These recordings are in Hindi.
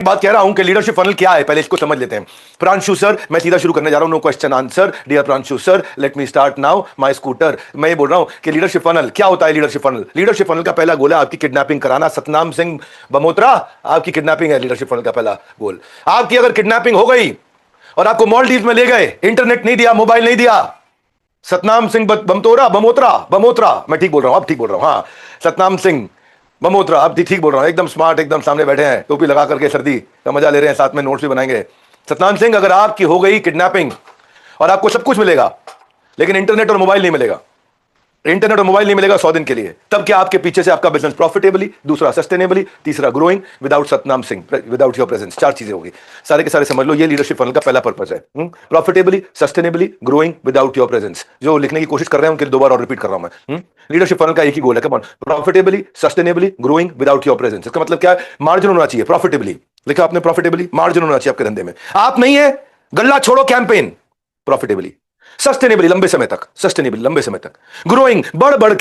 बात कह रहा हूं कि लीडरशिप फनल क्या है, पहले इसको समझ लेते हैं। प्रांशु सर, मैं सीधा शुरू करने जा रहा हूं, no question answer. Dear Pranshu sir, let me start now my scooter. मैं ये बोल रहा हूं कि लीडरशिप फनल क्या होता है। लीडरशिप फनल, लीडरशिप फनल का पहला गोल है आपकी किडनैपिंग कराना। सतनाम सिंह बमोत्रा, आपकी किडनैपिंग है लीडरशिप फनल का पहला गोल। आपकी अगर किडनैपिंग हो गई और आपको मॉलडीव में ले गए, इंटरनेट नहीं दिया, मोबाइल नहीं दिया, सतनाम सिंह बमतोरा बमोत्रा बमोत्रा, मैं ठीक बोल रहा हूं, आप ठीक बोल रहा हूं, हाँ सतनाम सिंह बमोत्रा, आप ठीक बोल रहा हूं, एकदम स्मार्ट, एकदम सामने बैठे हैं, टोपी लगा करके सर्दी का मजा ले रहे हैं, साथ में नोट्स भी बनाएंगे। सतनाम सिंह, अगर आपकी हो गई किडनैपिंग और आपको सब कुछ मिलेगा लेकिन इंटरनेट और मोबाइल नहीं मिलेगा, इंटरनेट और मोबाइल नहीं मिलेगा 100 दिन के लिए, तब क्या आपके पीछे से आपका बिजनेस प्रॉफिटेबली, दूसरा सस्टेनेबली, तीसरा growing without Satnam Singh, without your presence, चार चीजें होगी। सारे के सारे समझ लो, ये लीडरशिप फनल का पहला पर्पस है। Profitably, sustainably, growing without your presence. जो लिखने की कोशिश कर रहे हैं उनके लिए दोबारा और रिपीट कर रहा हूं मैं। लीडरशिप फनल का एक ही गोल है, come on, profitably, sustainably, growing without your presence. इसका मतलब क्या है? मार्जिन होना चाहिए, प्रॉफिटेबली लिखा आपने, प्रॉफिटेबली, मार्जिन होना चाहिए आपके धंधे में। आप नहीं है गल्ला छोड़ो कैंपेन, प्रॉफिटेबली, सस्टेनेबली लंबे समय तक, सस्टेनेबली लंबे समय तक, ग्रोइंग बढ़ बढ़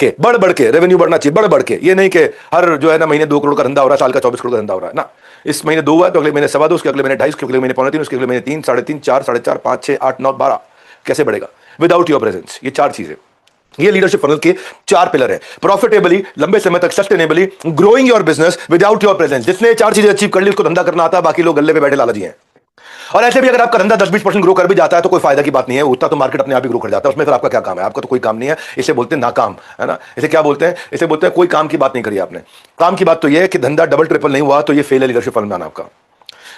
के रेवेन्यू बढ़ना चाहिए, बढ़ के। ये नहीं कि हर जो है ना महीने 2 करोड़ का धंधा हो रहा है, साल का 24 करोड़ का धंधा हो रहा है ना। इस महीने 2 हुआ तो अगले महीने 2.25, उसके अगले महीने 2.5, उसके अगले महीने 2.25, उसके अगले महीने 3, 3.5, 4, 4.5, 5, 6, 8, 9, 12, कैसे बढ़ेगा? Without your presence. ये चार चीजें, ये लीडरशिप फनल के चार पिलर है। प्रॉफिटेबली, लंबे समय तक, sustainably, growing your business without your presence. जिसने चार चीजें अचीव कर ली उसको धंधा करना आता है, बाकी लोग गल्ले पे बैठे लालची हैं। और ऐसे भी अगर आपका धंधा 10-20% ग्रो कर भी जाता है तो कोई फायदा की बात नहीं है, उतना तो मार्केट अपने आप ही ग्रो कर जाता है, उसमें फिर आपका क्या काम है? आपका तो कोई काम नहीं है। इसे बोलते हैं नाकाम, है ना। इसे क्या बोलते हैं? इसे बोलते हैं कोई काम की बात नहीं करी आपने। काम की बात तो यह है कि धंधा डबल ट्रिपल नहीं हुआ तो ये फेल है लीडरशिप फनल में आपका।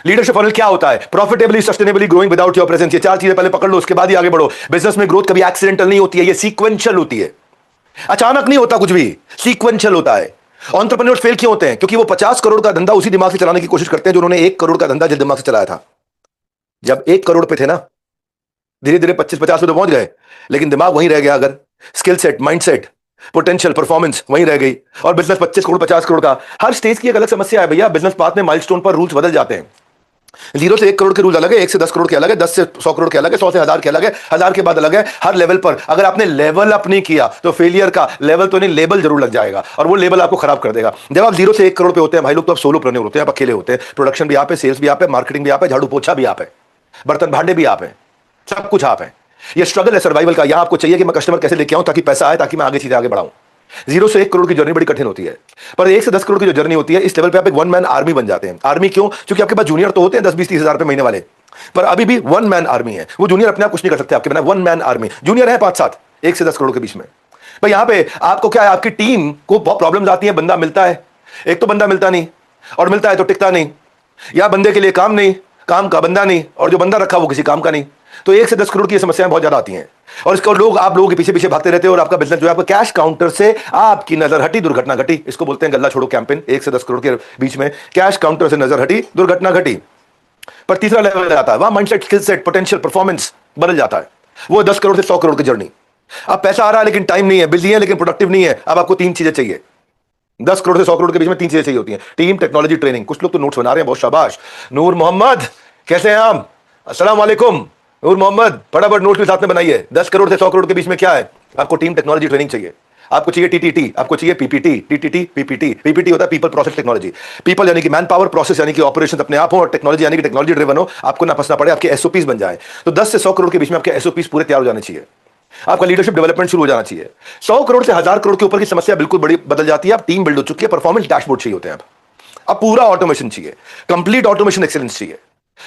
लीडरशिप फनल क्या होता है? Profitably, sustainably, growing without your presence. ये चार चीजें पहले पकड़ लो, उसके बाद ही आगे बढ़ो। बिजनेस में ग्रोथ कभी एक्सीडेंटल नहीं होती है, ये सीक्वेंशियल होती है, अचानक नहीं होता कुछ भी, सीक्वेंशियल होता है। एंटरप्रेन्योर्स फेल क्यों होते हैं? क्योंकि वो 50 करोड़ का धंधा उसी दिमाग से चलाने की कोशिश करते हैं जो उन्होंने 1 करोड़ का धंधा जिस दिमाग से चलाया था। जब 1 करोड़ पे थे ना, धीरे धीरे 25-50 पे तो पहुंच गए, लेकिन दिमाग वहीं रह गया। अगर skill set, mindset, potential, performance वहीं रह गई। और बिजनेस 25 करोड़ 50 करोड़ का, हर स्टेज की एक अलग समस्या है भैया। बिजनेस पाथ में माइलस्टोन पर रूल्स बदल जाते हैं। 0 से 1 करोड़ के रूल अलग है, 1 से 10 करोड़ के अलग है, 10 से 100 करोड़ के अलग है, 100 से 1000 के अलग है, 1000 के बाद अलग है। हर लेवल पर अगर आपने लेवल अप नहीं किया तो फेलियर का लेवल तो नहीं, लेबल जरूर लग जाएगा, और वो लेवल आपको खराब कर देगा। जब आप 0 से 1 करोड़ पे होते हैं भाई लोग, तो आप सोलोप्रेन्योर होते हैं, आप अकेले होते हैं। प्रोडक्शन भी आप है, सेल्स भी आप है, मार्केटिंग भी आप है, झाड़ू पोछा भी आप है, बर्तन भांडे भी आप हैं, सब कुछ आप हैं। ये स्ट्रगल है सर्वाइवल का। यहां आपको चाहिए कि मैं कस्टमर कैसे लेके आऊं ताकि पैसा आए, ताकि मैं आगे चीजें आगे बढ़ाऊं। 0 से 1 करोड़ की जर्नी बड़ी कठिन होती है, पर 1 से 10 करोड़ की जो जर्नी होती है, इस लेवल पे आप एक वन मैन आर्मी बन जाते हैं। आर्मी क्यों? क्योंकि आपके पास जूनियर तो होते हैं 10-20-30 हजार रुपए महीने वाले, पर अभी भी वन मैन आर्मी है। वो जूनियर अपने आप कुछ नहीं कर सकते आपके बिना, वन मैन आर्मी। जूनियर है 5-7, 1 से 10 करोड़ के बीच में। भाई यहां पे आपको क्या है, आपकी टीम को बहुत प्रॉब्लम्स आती है। बंदा मिलता है, एक तो बंदा मिलता नहीं, और मिलता है तो टिकता नहीं, या बंदे के लिए काम नहीं, काम का बंदा नहीं, और जो बंदा रखा वो किसी काम का नहीं। तो 1 से 10 करोड़ की समस्याएं बहुत ज्यादा आती हैं, और इसको लोग, आप लोगों के पीछे पीछे भागते रहते हो, और आपका बिजनेस जो है, आपका कैश काउंटर से आपकी नजर हटी, दुर्घटना घटी। इसको बोलते हैं गल्ला छोड़ो कैंपेन। 1 से 10 करोड़ के बीच में कैश काउंटर से नजर हटी, दुर्घटना घटी। पर तीसरा लेवल आता है, वहां mindset, skill set, potential, performance बदल जाता है। वो 10 करोड़ से 100 करोड़ की जर्नी। अब पैसा आ रहा है लेकिन टाइम नहीं है, बिजी है लेकिन प्रोडक्टिव नहीं है। अब आपको 3 चीजें चाहिए। 10 करोड़ से 100 करोड़ के बीच में 3 चीजें चाहिए होती हैं, टीम, टेक्नोलॉजी, ट्रेनिंग। कुछ लोग तो नोट्स बना रहे हैं, बहुत शाबाश। नूर मोहम्मद, कैसे हैं आप? अस्सलाम वालेकुम नूर मोहम्मद, फटाफट नोट्स भी साथ में बनाइए। 10 करोड़ से 100 करोड़ के बीच में क्या है? आपको टीम, टेक्नोलॉजी, ट्रेनिंग चाहिए। आपको चाहिए टीटीटी, आपको चाहिए पीपीटी। TTT, PPT. पीपीटी होता है पीपल प्रोसेस टेक्नोलॉजी। पीपल यानी कि मैन पावर, प्रोसेस यानी कि ऑपरेशन अपने आप हो, और टेक्नोलॉजी यानी कि टेक्नोलॉजी ड्रिवन हो, आपको ना फंसना पड़े, आपके एसओपीस बन जाए। तो 10 से 100 करोड़ के बीच में आपके एसओपीस पूरे तैयार हो जाने चाहिए। आपका लीडरशिप डेवलपमेंट शुरू हो जाना चाहिए। 100 करोड़ से 1000 करोड़ के ऊपर की समस्या बिल्कुल बड़ी बदल जाती है। आप टीम बिल्ड हो चुकी है, परफॉर्मेंस डैशबोर्ड चाहिए होते हैं। अब पूरा ऑटोमेशन चाहिए, कंप्लीट ऑटोमेशन एक्सीलेंस चाहिए।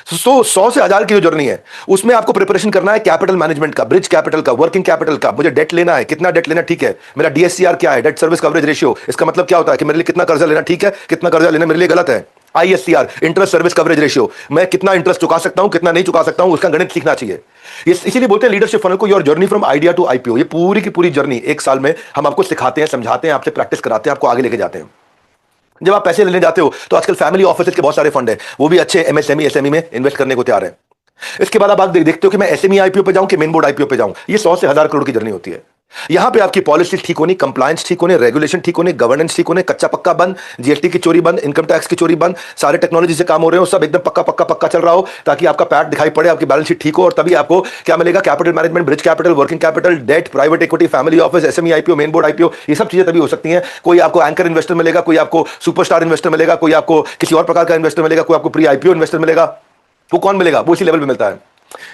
100 से 1000 की जो जर्नी है, उसमें आपको प्रिपरेशन करना है कैपिटल मैनेजमेंट का, ब्रिज कैपिटल का, वर्किंग कैपिटल का। मुझे डेट लेना है, कितना डेट लेना, ठीक है। मेरा डीएससीआर क्या है, डेट सर्विस कवरेज रेशियो। इसका मतलब क्या होता है कि मेरे लिए कितना कर्जा लेना ठीक है, कितना कर्जा लेना मेरे लिए गलत है। आईएससीआर, इंटरेस्ट सर्विस कवरेज रेशियो, मैं कितना इंटरेस्ट चुका सकता हूं, कितना नहीं चुका सकता हूं, उसका गणित सीखना चाहिए। इसीलिए बोलते हैं लीडरशिप फनल को your journey from idea to IPO. ये पूरी की पूरी जर्नी 1 साल में हम आपको सिखाते हैं, समझाते हैं, आपसे प्रैक्टिस कराते हैं, आपको आगे लेके जाते हैं। जब आप पैसे लेने जाते हो तो आजकल फैमिली ऑफिस के बहुत सारे फंड है, वो भी अच्छे एमएसएमई, एसएमई में इन्वेस्ट करने को तैयार है। इसके बाद आप देखते हो कि मैं एसएमई आईपीओ पे जाऊं कि मेन बोर्ड आईपीओ पे जाऊं। ये 100 से 1000 करोड़ की जर्नी होती है। यहां पे आपकी पॉलिसी ठीक होनी, कंप्लायंस ठीक होने, रेगुलेशन ठीक होने, गवर्नेंस ठीक होने, कच्चा पक्का बंद, जीएसटी की चोरी बंद, इनकम टैक्स की चोरी बंद, सारे टेक्नोलॉजी से काम हो रहे हो, सब एकदम पक्का पक्का पक्का चल रहा हो, ताकि आपका पैट दिखाई पड़े, आपकी बैलेंस शीट ठीक हो, और तभी आपको क्या मिलेगा? Capital management, bridge capital, working capital, debt, private equity, family office, SME IPO, main board IPO, ये सब चीजें तभी हो सकती हैं। कोई आपको एंकर इन्वेस्टर मिलेगा, कोई आपको सुपरस्टार इन्वेस्टर मिलेगा, कोई आपको किसी और प्रकार का इन्वेस्टर मिलेगा, कोई आपको प्री आईपीओ इन्वेस्टर मिलेगा। वो कौन मिलेगा? वो इसी लेवल पे मिलता है।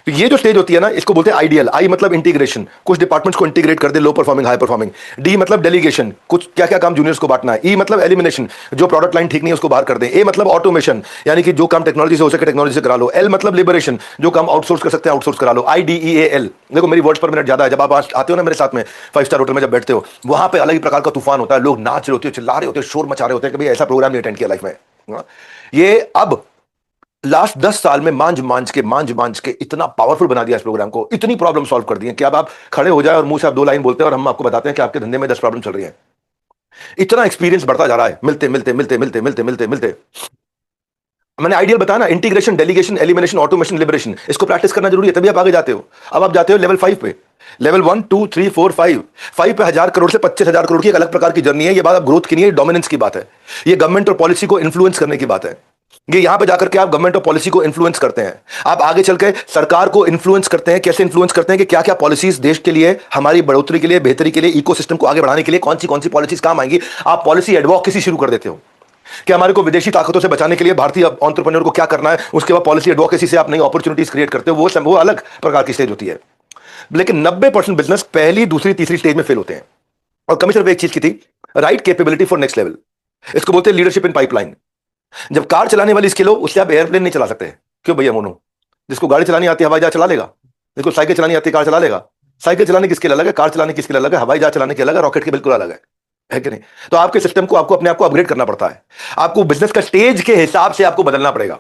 तो ये जो स्टेज होती है ना, इसको बोलते हैं आइडियल। आई मतलब इंटीग्रेशन, कुछ डिपार्टमेंट्स को इंटीग्रेट कर दे, लो परफॉर्मिंग हाई परफॉर्मिंग। डी मतलब डेलीगेशन, कुछ क्या क्या काम जूनियर्स को बांटना है। ई मतलब एलिमिनेशन, जो प्रोडक्ट लाइन ठीक नहीं है उसको बाहर कर दे। ए मतलब ऑटोमेशन, यानी कि जो काम टेक्नोलॉजी से हो सके टेक्नोलॉजी से करा लो। एल मतलब लिबरेशन, जो काम आउटसोर्स कर सकते हैं आउटसोर्स करा लो। IDEAL, देखो मेरी वर्ड्स पर मिनट ज्यादा है। जब आप आते हो ना मेरे साथ में 5 स्टार होटल में, जब बैठते हो वहां पे अलग ही प्रकार का तूफान होता है। लोग नाच रहे होते हैं, चिल्ला रहे होते हैं, शोर मचा रहे होते हैं। कभी ऐसा प्रोग्राम नहीं अटेंड किया लाइफ में। ये अब लास्ट 10 साल में मांझ मांझ के इतना पावरफुल बना दिया इस प्रोग्राम को, इतनी प्रॉब्लम सॉल्व कर दी है कि अब आप खड़े हो जाए और मुंह से आप 2 लाइन बोलते हैं और हम आपको बताते हैं कि आपके धंधे में 10 प्रॉब्लम चल रही है। इतना एक्सपीरियंस बढ़ता जा रहा है मिलते मिलते मिलते मिलते मिलते मिलते मिलते। मैंने आइडियल बताया ना, integration, delegation, elimination, automation, liberation, इसको प्रैक्टिस करना जरूरी है, तभी आप आगे जाते हो। अब आप जाते हो लेवल 5 पे, लेवल 1 2 3 4 5 5 पे 1000 करोड़ से 25,000 करोड़ की एक अलग प्रकार की जर्नी है। ये बात अब ग्रोथ की नहीं है, डोमिनेंस की बात है। ये गवर्नमेंट और पॉलिसी को इन्फ्लुएंस करने की बात है। ये यहां पे जाकर के आप गवर्नमेंट और पॉलिसी को इन्फ्लुएंस करते हैं। आप आगे चल के सरकार को इन्फ्लुएंस करते हैं। कैसे इन्फ्लुएंस करते हैं? कि क्या क्या पॉलिसीज देश के लिए, हमारी बढ़ोतरी के लिए, बेहतरी के लिए, इकोसिस्टम को आगे बढ़ाने के लिए कौन सी पॉलिसीज काम आएंगी। आप पॉलिसी एडवोकेसी शुरू कर देते हो कि हमारे को विदेशी ताकतों से बचाने के लिए भारतीय एंटरप्रेन्योर को क्या करना है। उसके बाद पॉलिसी एडवोकेसी से आप नई अपॉर्चुनिटीज क्रिएट करते हो। वो अलग प्रकार की स्टेज होती है। लेकिन 90% बिजनेस पहली, दूसरी, तीसरी स्टेज में फेल होते हैं। और कमी सिर्फ एक चीज की थी, right capability for next level. इसको बोलते हैं लीडरशिप इन पाइपलाइन। जब कार चलाने वाली स्किल हो, उससे आप एयरप्लेन नहीं चला सकते। क्यों भैया मोनू? जिसको गाड़ी चलानी आती है हवाई जहाज चला लेगा, जिसको साइकिल चलानी आती है कार चला लेगा। साइकिल चलाने की स्किल अलग है, कार चलाने की स्किल अलग है, हवाई जहाज चलाने की अलग है, रॉकेट की बिल्कुल अलग है कि नहीं? तो आपके सिस्टम को आपको अपने आप को अपग्रेड करना पड़ता है। आपको बिजनेस का स्टेज के हिसाब से आपको बदलना पड़ेगा।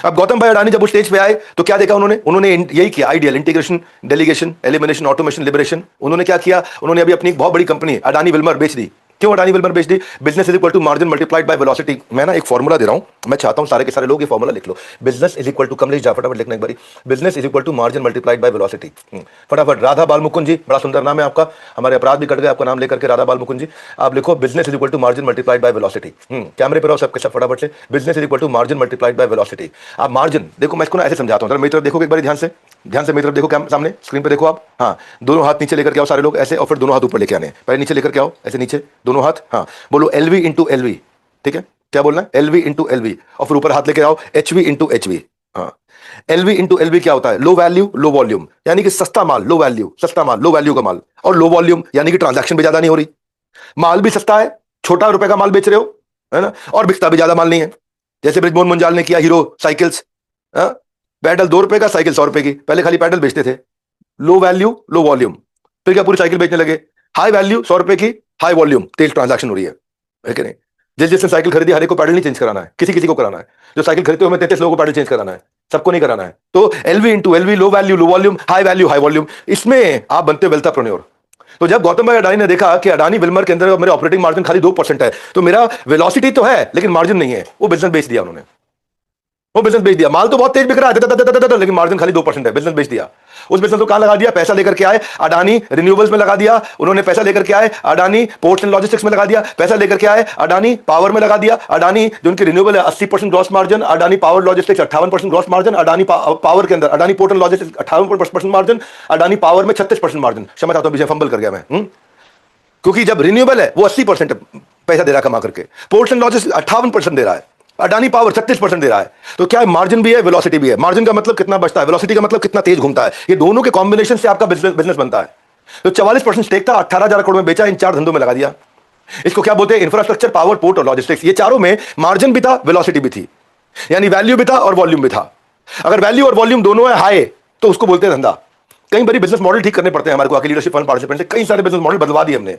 अब गौतम भाई अडानी जब उस स्टेज पे आए तो क्या देखा उन्होंने यही किया, ideal, integration, delegation, elimination, automation, liberation. उन्होंने क्या किया? उन्होंने अभी अपनी एक बहुत बड़ी कंपनी अडानी विल्मर बेच दी। क्यों अडानी विल्मर बेच दी? Business is equal to margin multiplied by velocity. मैं ना एक फॉर्मूला दे रहा हूं, मैं चाहता हूं सारे के सारे लोग ये फॉर्मूला लिख लो। Business is equal to, Kamlesh जा फटाफट लिखना एक बारी, business is equal to margin multiplied by velocity. फटाफट। राधा बाल मुकुंद जी, बड़ा सुंदर नाम है आपका, हमारे अपराध भी कट गए आपका नाम लेकर के। राधा बाल मुकुंद जी, आप लिखो business is equal to margin multiplied by velocity. कैमरे पर आओ सबके सब फटाफट से। Business is equal to margin multiplied by velocity. आप मार्जिन देखो, मैं इसको ना ऐसे समझाता हूं, मेरी तरफ देखो एक बार ध्यान से, मेरी तरफ देखो, सामने स्क्रीन पे देखो आप। हाँ, दोनों हाथ नीचे लेकर के आओ सारे लोग ऐसे, और फिर दोनों हाथ ऊपर लेके आने। पहले नीचे लेकर के आओ, ऐसे नीचे दोनों हाथ। हाँ, बोलो LV इंटू LV। ठीक है, क्या बोलना है? LV इंटू LV, और फिर ऊपर हाथ लेके आओ HV इंटू HV। हाँ, LV इंटू LV क्या होता है? लो वैल्यू लो वॉल्यूम, यानी कि सस्ता माल, लो वैल्यू, सस्ता माल, लो वैल्यू का माल। और लो वॉल्यूम यानी कि ट्रांजैक्शन भी ज्यादा नहीं हो रही, माल भी सस्ता है, छोटा रुपए का माल बेच रहे हो, है ना, और बिकता भी ज्यादा माल नहीं है। जैसे ब्रिजमोहन मुंजाल ने किया, हीरो साइकिल्स, पैडल 2 रुपए का, साइकिल 100 रुपए की। पहले खाली पैडल बेचते थे, लो वैल्यू लो वॉल्यूम। फिर क्या पूरी साइकिल बेचने लगे, हाई वैल्यू 100 रुपए की, हाई वॉल्यूम, तेज ट्रांजैक्शन हो रही है कि नहीं? जिसने साइकिल खरीदी, हर एक को पैडल नहीं चेंज कराना है, किसी किसी को कराना है। जो साइकिल खरीदते हो, हमें 33 लोगों को पैडल चेंज कराना है, सबको नहीं कराना है। तो LV into LV, low value low volume, high value high volume, इसमें आप बनते हो वेल्थप्रेन्योर। तो जब गौतम भाई अडानी ने देखा कि अडानी विल्मर के अंदर मेरे ऑपरेटिंग मार्जिन खाली 2% है, तो मेरा वेलोसिटी तो है लेकिन मार्जिन नहीं है, वो बिजनेस बेच दिया उन्होंने। वो बिजनेस बेच दिया। माल तो बहुत तेज बिक रहा है, लेकिन मार्जिन खाली 2% है, बिजनेस बेच दिया। उस बिजनेस को कहां लगा दिया? पैसा लेकर के आए अडानी रिन्यूएबल्स में लगा दिया उन्होंने, पैसा लेकर के आए अडानी पोर्ट्स एंड लॉजिस्टिक्स में लगा दिया, पैसा लेकर के आए अडानी पावर में लगा दिया। अडानी जो उनकी रिन्यूएबल है 80% gross margin, Adani power logistics 58% gross margin, Adani power के अंदर Adani port and logistics 58% margin, Adani power में 36% मार्जिन। क्षमा चाहता हूं, पीछे फंबल कर गया मैं, क्योंकि जब रिन्यूएबल है वो 80% पैसा दे रहा है कमा करके, पोर्ट्स एंड लॉजिस्टिक्स 58% दे रहा है, अडानी पावर 36% दे रहा है। तो क्या है? मार्जिन भी है, वेलोसिटी भी है। मार्जिन का मतलब कितना बचता है, वेलोसिटी का मतलब कितना तेज घूमता है। ये दोनों के कॉम्बिनेशन से आपका बिजनेस बनता है। तो 44% स्टेक था, 18,000 करोड़ में बेचा, इन 4 धंधों में लगा दिया। इसको क्या बोलते हैं? इंफ्रास्ट्रक्चर, पावर, पोर्ट और लॉजिस्टिक्स। ये चारों में मार्जिन भी था, वेलोसिटी भी थी, यानी वैल्यू भी था और वॉल्यूम भी था। अगर वैल्यू और वॉल्यूम दोनों है हाई, तो उसको बोलते हैं धंधा। कई बार बिजनेस मॉडल ठीक करने पड़ते हैं हमारे को, आके लीडरशिप फंड पार्टिसिपेंट से कई सारे बिजनेस मॉडल बदलवा दिए हमने।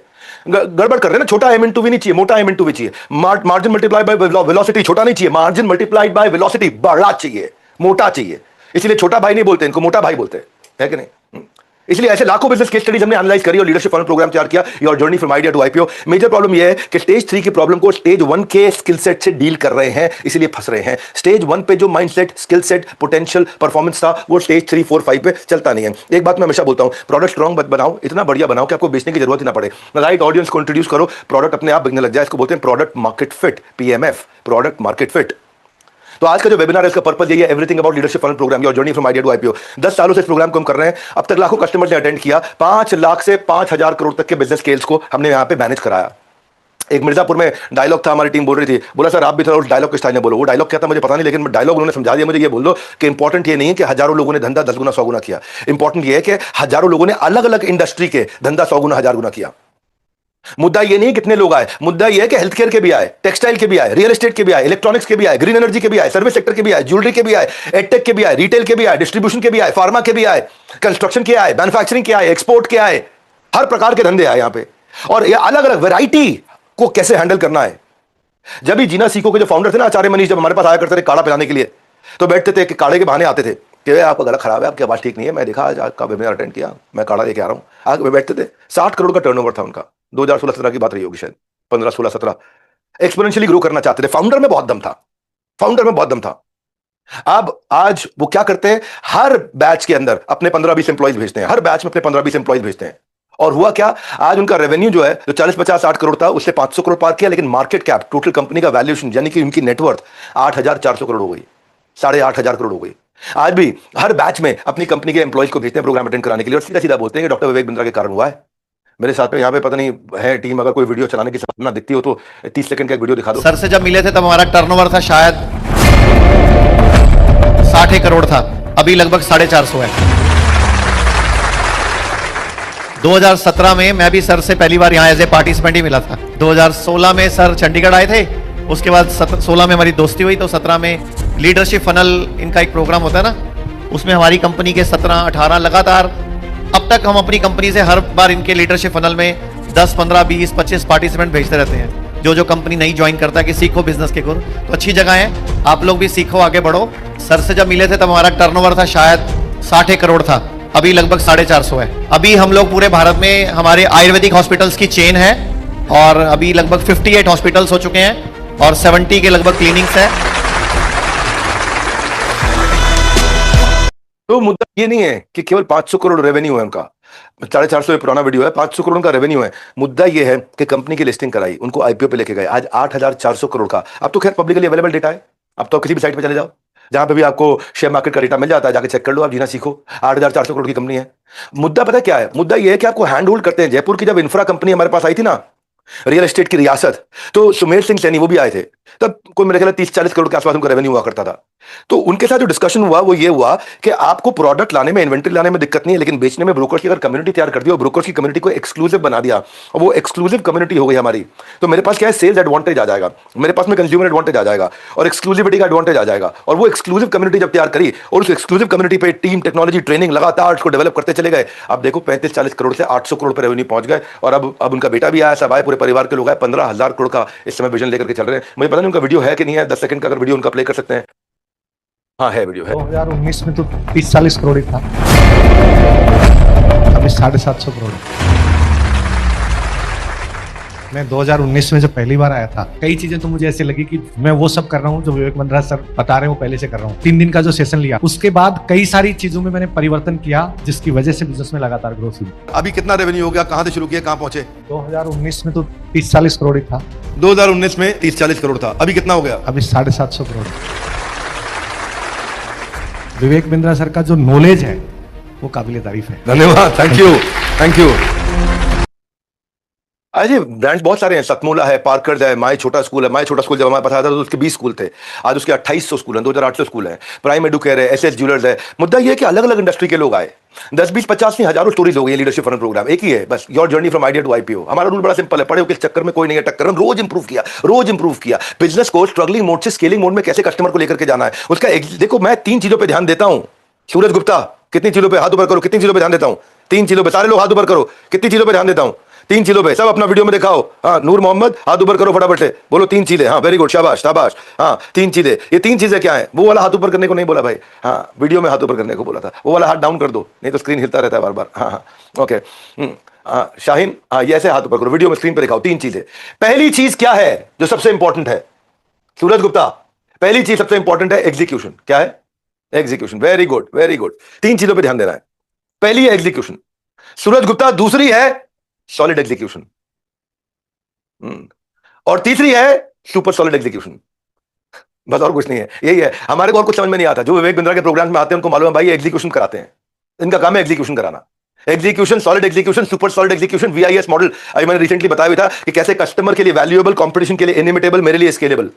गड़बड़ कर रहे हैं ना, छोटा M इंटू V नहीं चाहिए, मोटा M इंटू V चाहिए। मार्जिन मल्टीप्लाई बाय वेलोसिटी छोटा नहीं चाहिए, मार्जिन मल्टीप्लाइड बाय वेलोसिटी बड़ा चाहिए, मोटा चाहिए। इसलिए छोटा भाई नहीं बोलते, इनको मोटा भाई बोलते हैं, है कि नहीं? इसलिए ऐसे लाखों बिजनेस केस स्टडीज हमने एनालाइज करी और लीडरशिप फनल प्रोग्राम तैयार किया, your journey from idea to IPO. Major problem यह है कि स्टेज 3 की प्रॉब्लम को स्टेज 1 के स्किल सेट से डील कर रहे हैं, इसलिए फंस रहे हैं। स्टेज 1 पे जो mindset, skill set, potential, performance था, वो स्टेज 3, 4, 5 पे चलता नहीं है। एक बात मैं हमेशा बोलता हूं, प्रोडक्ट स्ट्रॉन्ग मत बनाओ, इतना बढ़िया बनाओ कि आपको बेचने की जरूरत ही ना पड़े। राइट ऑडियंस को इंट्रोड्यूस करो, प्रोडक्ट अपने आप बिकने लग जाए। इसको बोलते हैं product market fit, PMF, product market fit. तो आज का जो वेबिनार है इसका पर्पस यही है, everything about leadership funnel program, your journey from idea to IPO. 10 सालों से इस प्रोग्राम को हम कर रहे हैं, अब तक लाखों कस्टमर्स ने अटेंड किया, 5 लाख से 5,000 करोड़ तक के बिजनेस स्केल्स को हमने यहां पे मैनेज कराया। एक मिर्जापुर में डायलॉग था, हमारी टीम बोल रही थी, बोला सर आप भी थोड़ा उस डायलॉग के स्टाइल में बोलो। वो डायलॉग क्या था मुझे पता नहीं, लेकिन डायलॉग उन्होंने समझा दिया मुझे। ये बोल दो कि इंपॉर्टेंट ये नहीं है कि हजारों लोगों ने धंधा 10 गुना 100 गुना किया, इंपॉर्टेंट ये है कि हजारों लोगों ने अलग अलग इंडस्ट्री के धंधा 100 गुना 1000 गुना किया। मुद्दा ये नहीं कितने लोग आए, मुद्दा ये है कि हेल्थ केयर के भी आए, टेक्सटाइल के भी आए, रियल एस्टेट के भी आए, इलेक्ट्रॉनिक्स के भी आए, ग्रीन एनर्जी के भी आए, सर्विस सेक्टर के भी आए, ज्वेलरी के भी आए, एडटेक के भी आए, रिटेल के भी आए, डिस्ट्रीब्यूशन के भी आए, फार्मा के भी आए, कंस्ट्रक्शन के आए, मैन्युफैक्चरिंग के आए, एक्सपोर्ट के आए, हर प्रकार के धंधे आए यहां पे। और ये अलग अलग वैरायटी को कैसे हैंडल करना है। जब भी जीना सीखो के जो फाउंडर थे ना, आचार्य मनीष, जब हमारे पास आया करते थे काढ़ा पिलाने के लिए, तो बैठते थे कि काढ़े के बहाने आते थे कि आपका गला खराब है, आपकी आवाज ठीक नहीं है, मैं देखा आज आपका वेबिनार अटेंड किया, मैं काढ़ा लेके आ रहा हूं। आगे बैठते थे, 60 करोड़ का टर्नओवर था उनका, 2016-17 की बात रही होगी शायद, 15-16-17। एक्सपोनेंशियली ग्रो करना चाहते थे, फाउंडर में बहुत दम था, फाउंडर में बहुत दम था। अब आज वो क्या करते हैं, हर बैच के अंदर अपने 15-20 एम्प्लॉइज भेजते हैं, हर बैच में अपने 15-20 एम्प्लॉइज भेजते हैं। और हुआ क्या, आज उनका रेवेन्यू जो है, जो 40-50-60 करोड़ था, उससे 500 करोड़ पार किया, लेकिन मार्केट कैप, टोटल कंपनी का वैल्यूएशन, यानी कि उनकी नेटवर्थ 8,400 करोड़ हो गई, 8,500 करोड़ हो गई। आज भी हर बैच में अपनी कंपनी के एम्प्लॉइज को भेजते हैं प्रोग्राम अटेंड कराने के लिए, और सीधा सीधा बोलते हैं कि डॉक्टर विवेक बिंद्रा के कारण हुआ है। मेरे साथ में यहाँ पे पता नहीं है टीम, अगर कोई वीडियो चलाने की सपना दिखती हो तो 30 सेकंड का एक वीडियो दिखा दो। सर से जब मिले थे तब हमारा टर्नओवर था शायद 60 करोड़ था, अभी लगभग 450 है। 2017 में मैं भी सर से पहली बार यहाँ एज ए पार्टिसिपेंट ही मिला था। 2016 में सर चंडीगढ़ आए थे, उसके बाद 16 में हमारी दोस्ती हुई, तो 17 में लीडरशिप फनल इनका एक प्रोग्राम होता है ना, उसमें हमारी कंपनी के 17-18 लगातार, अब तक हम अपनी कंपनी से हर बार इनके लीडरशिप फनल में 10, 15, 20, 25 पार्टिसिपेंट भेजते रहते हैं। जो कंपनी नहीं ज्वाइन करता है कि सीखो बिजनेस के गुर, तो अच्छी जगह है, आप लोग भी सीखो, आगे बढ़ो। सर से जब मिले थे तब हमारा टर्नओवर था शायद 60 करोड़ था, अभी लगभग 450 है। अभी हम लोग पूरे भारत में, हमारे आयुर्वेदिक हॉस्पिटल्स की चेन है, और अभी लगभग 58 हॉस्पिटल्स हो चुके हैं और 70 के लगभग क्लिनिक्स है। तो मुद्दा ये नहीं है कि केवल 500 करोड़ रेवेन्यू है उनका, 450 पुराना वीडियो है, 500 करोड़ का रेवेन्यू है। मुद्दा ये है कि कंपनी की लिस्टिंग कराई, उनको आईपीओ पे लेके गए, आज 8,400 करोड़ का, अब तो खैर पब्लिकली अवेलेबल डेटा है, अब तो किसी भी साइट पे चले जाओ जहां पे भी आपको शेयर मार्केट का डेटा मिल जाता है, जाके चेक कर लो, आप जीना सीखो। 8,400 करोड़ की कंपनी है। मुद्दा पता क्या है, मुद्दा ये है कि आपको हैंड होल्ड करते हैं। जयपुर की जब इंफ्रा कंपनी हमारे पास आई थी ना, रियल एस्टेट की रियासत, तो सुमेर सिंह सैनी वो भी आए थे, तब कोई मेरे ख्याल 30-40 करोड़ के आसपास उनका रेवेन्यू हुआ करता था। तो उनके साथ जो डिस्कशन हुआ वो ये हुआ कि आपको प्रोडक्ट लाने में, इन्वेंटरी लाने में दिक्कत नहीं है, लेकिन बेचने में ब्रोकर्स की अगर कम्युनिटी तैयार कर दी और ब्रोकर्स की कम्युनिटी को एक्सक्लूसिव बना दिया, और वो एक्सक्लूसिव कम्युनिटी हो गई हमारी, तो मेरे पास क्या है, सेल्स एडवांटेज आ जाएगा, मेरे पास में कंज्यूमर एडवांटेज आ जाएगा, और एक्सक्लूसिविटी का एडवांटेज आ जाएगा। और वो एक्सक्लूसिव कम्युनिटी जब तैयार करी, और उस एक्सक्लूसिव कम्युनिटी पे टीम, टेक्नोलॉजी, ट्रेनिंग लगातार उसको डेवलप करते चले गए। अब देखो 35-40 करोड़ से 800 करोड़ पर रेवेन्यू पहुंच गए, और अब उनका बेटा भी आया, सब आए, पूरे परिवार के लोग आए, 15,000 करोड़ का इस समय विजन लेकर के चल रहे हैं। मुझे पता नहीं उनका वीडियो है कि नहीं है, 10 सेकंड का अगर वीडियो उनका प्ले कर सकते हैं। हाँ है, वीडियो है। 2019 में तो 30-40 करोड़ ही था, अभी 750 करोड़। मैं 2019 में जब पहली बार आया था, कई चीजें तो मुझे ऐसे लगी कि मैं वो सब कर रहा हूँ जो विवेक बिंद्रा सर बता रहे हैं, वो पहले से कर रहा हूँ। 3 दिन का जो सेशन लिया, उसके बाद कई सारी चीजों में मैंने परिवर्तन किया, जिसकी वजह से बिजनेस में लगातार ग्रोथ हुई। अभी कितना रेवेन्यू हो गया, कहां से शुरू किया, कहां पहुंचे? 2019 में तो 30-40 करोड़ ही था, 2019 में 30-40 करोड़ था, अभी कितना हो गया? अभी 750 करोड़। विवेक बिंद्रा सर का जो नॉलेज है वो काबिल तारीफ है। धन्यवाद, thank you, thank you. Ajay brands बहुत सारे हैं, सतमोला है, पार्कर्स है, माय छोटा स्कूल है। माय छोटा स्कूल जब हमारे पास आया था तो उसके 20 स्कूल थे, आज उसके 2800 स्कूल हैं, 2,800 स्कूल हैं। प्राइम एडुकेयर है, एसएस ज्वेलर्स है। मुद्दा ये है कि अलग अलग इंडस्ट्री के लोग आए, 10, 20, 50 नहीं, हजारों स्टोरीज हो गई। लीडरशिप फनल प्रोग्राम एक ही है बस, your journey from idea to IPO. हमारा रूल बड़ा सिंपल है, पढ़े हो किस चक्कर में कोई नहीं है टक्कर, हम रोज इंप्रूव किया, रोज इंप्रूव किया। बिजनेस को स्ट्रगलिंग मोड से स्केलिंग मोड में कैसे कस्टमर को लेकर के जाना है उसका देखो, मैं 3 चीजों पर ध्यान देता हूं। सूरज गुप्ता, कितनी चीजों पे हाथ ऊपर करो, कितनी चीजों पे ध्यान देता हूं? 3 चीजों पे, सारे लोग हाथ ऊपर करो, कितनी चीजों पे ध्यान देता हूं? तीन चीजों पे सब अपना वीडियो में दिखाओ। हाँ, नूर मोहम्मद हाथ ऊपर करो फटाफट से, बोलो तीन चीजें। हाँ वेरी गुड, शाबाश शाबाश। हाँ तीन चीजें, ये तीन चीजें क्या है? वो वाला हाथ ऊपर करने को नहीं बोला भाई, हाँ वीडियो में हाथ ऊपर करने को बोला था। वो वाला हाथ डाउन कर दो, नहीं तो स्क्रीन हिलता रहता है बार बार। हाँ हाँ ओके। शाहीन, हाँ ये ऐसे हाथ ऊपर करो, वीडियो में स्क्रीन पे दिखाओ तीन चीजें। पहली चीज क्या है जो सबसे इंपॉर्टेंट है? सूरज गुप्ता, पहली चीज सबसे इंपॉर्टेंट है एग्जीक्यूशन। क्या है? Execution. Very good very good, तीन चीजों पे ध्यान देना है। पहली है एग्जीक्यूशन सूरज गुप्ता, दूसरी है सॉलिड एग्जीक्यूशन, और तीसरी है सुपर सॉलिड एग्जीक्यूशन। बस और कुछ नहीं है, यही है। हमारे को और कुछ समझ में नहीं आता। जो विवेक बिंद्रा के प्रोग्राम में आते हैं उनको मालूम है भाई एग्जीक्यूशन कराते हैं, इनका काम है एग्जीक्यूशन कराना। Execution, solid execution, super solid execution, वीआईएस model. अभी मैंने रिसेंटली बताया भी था कि कैसे कस्टमर के लिए वैल्यूएबल, कंपटीशन के लिए इनिमिटेबल, मेरे लिए स्केलेबल।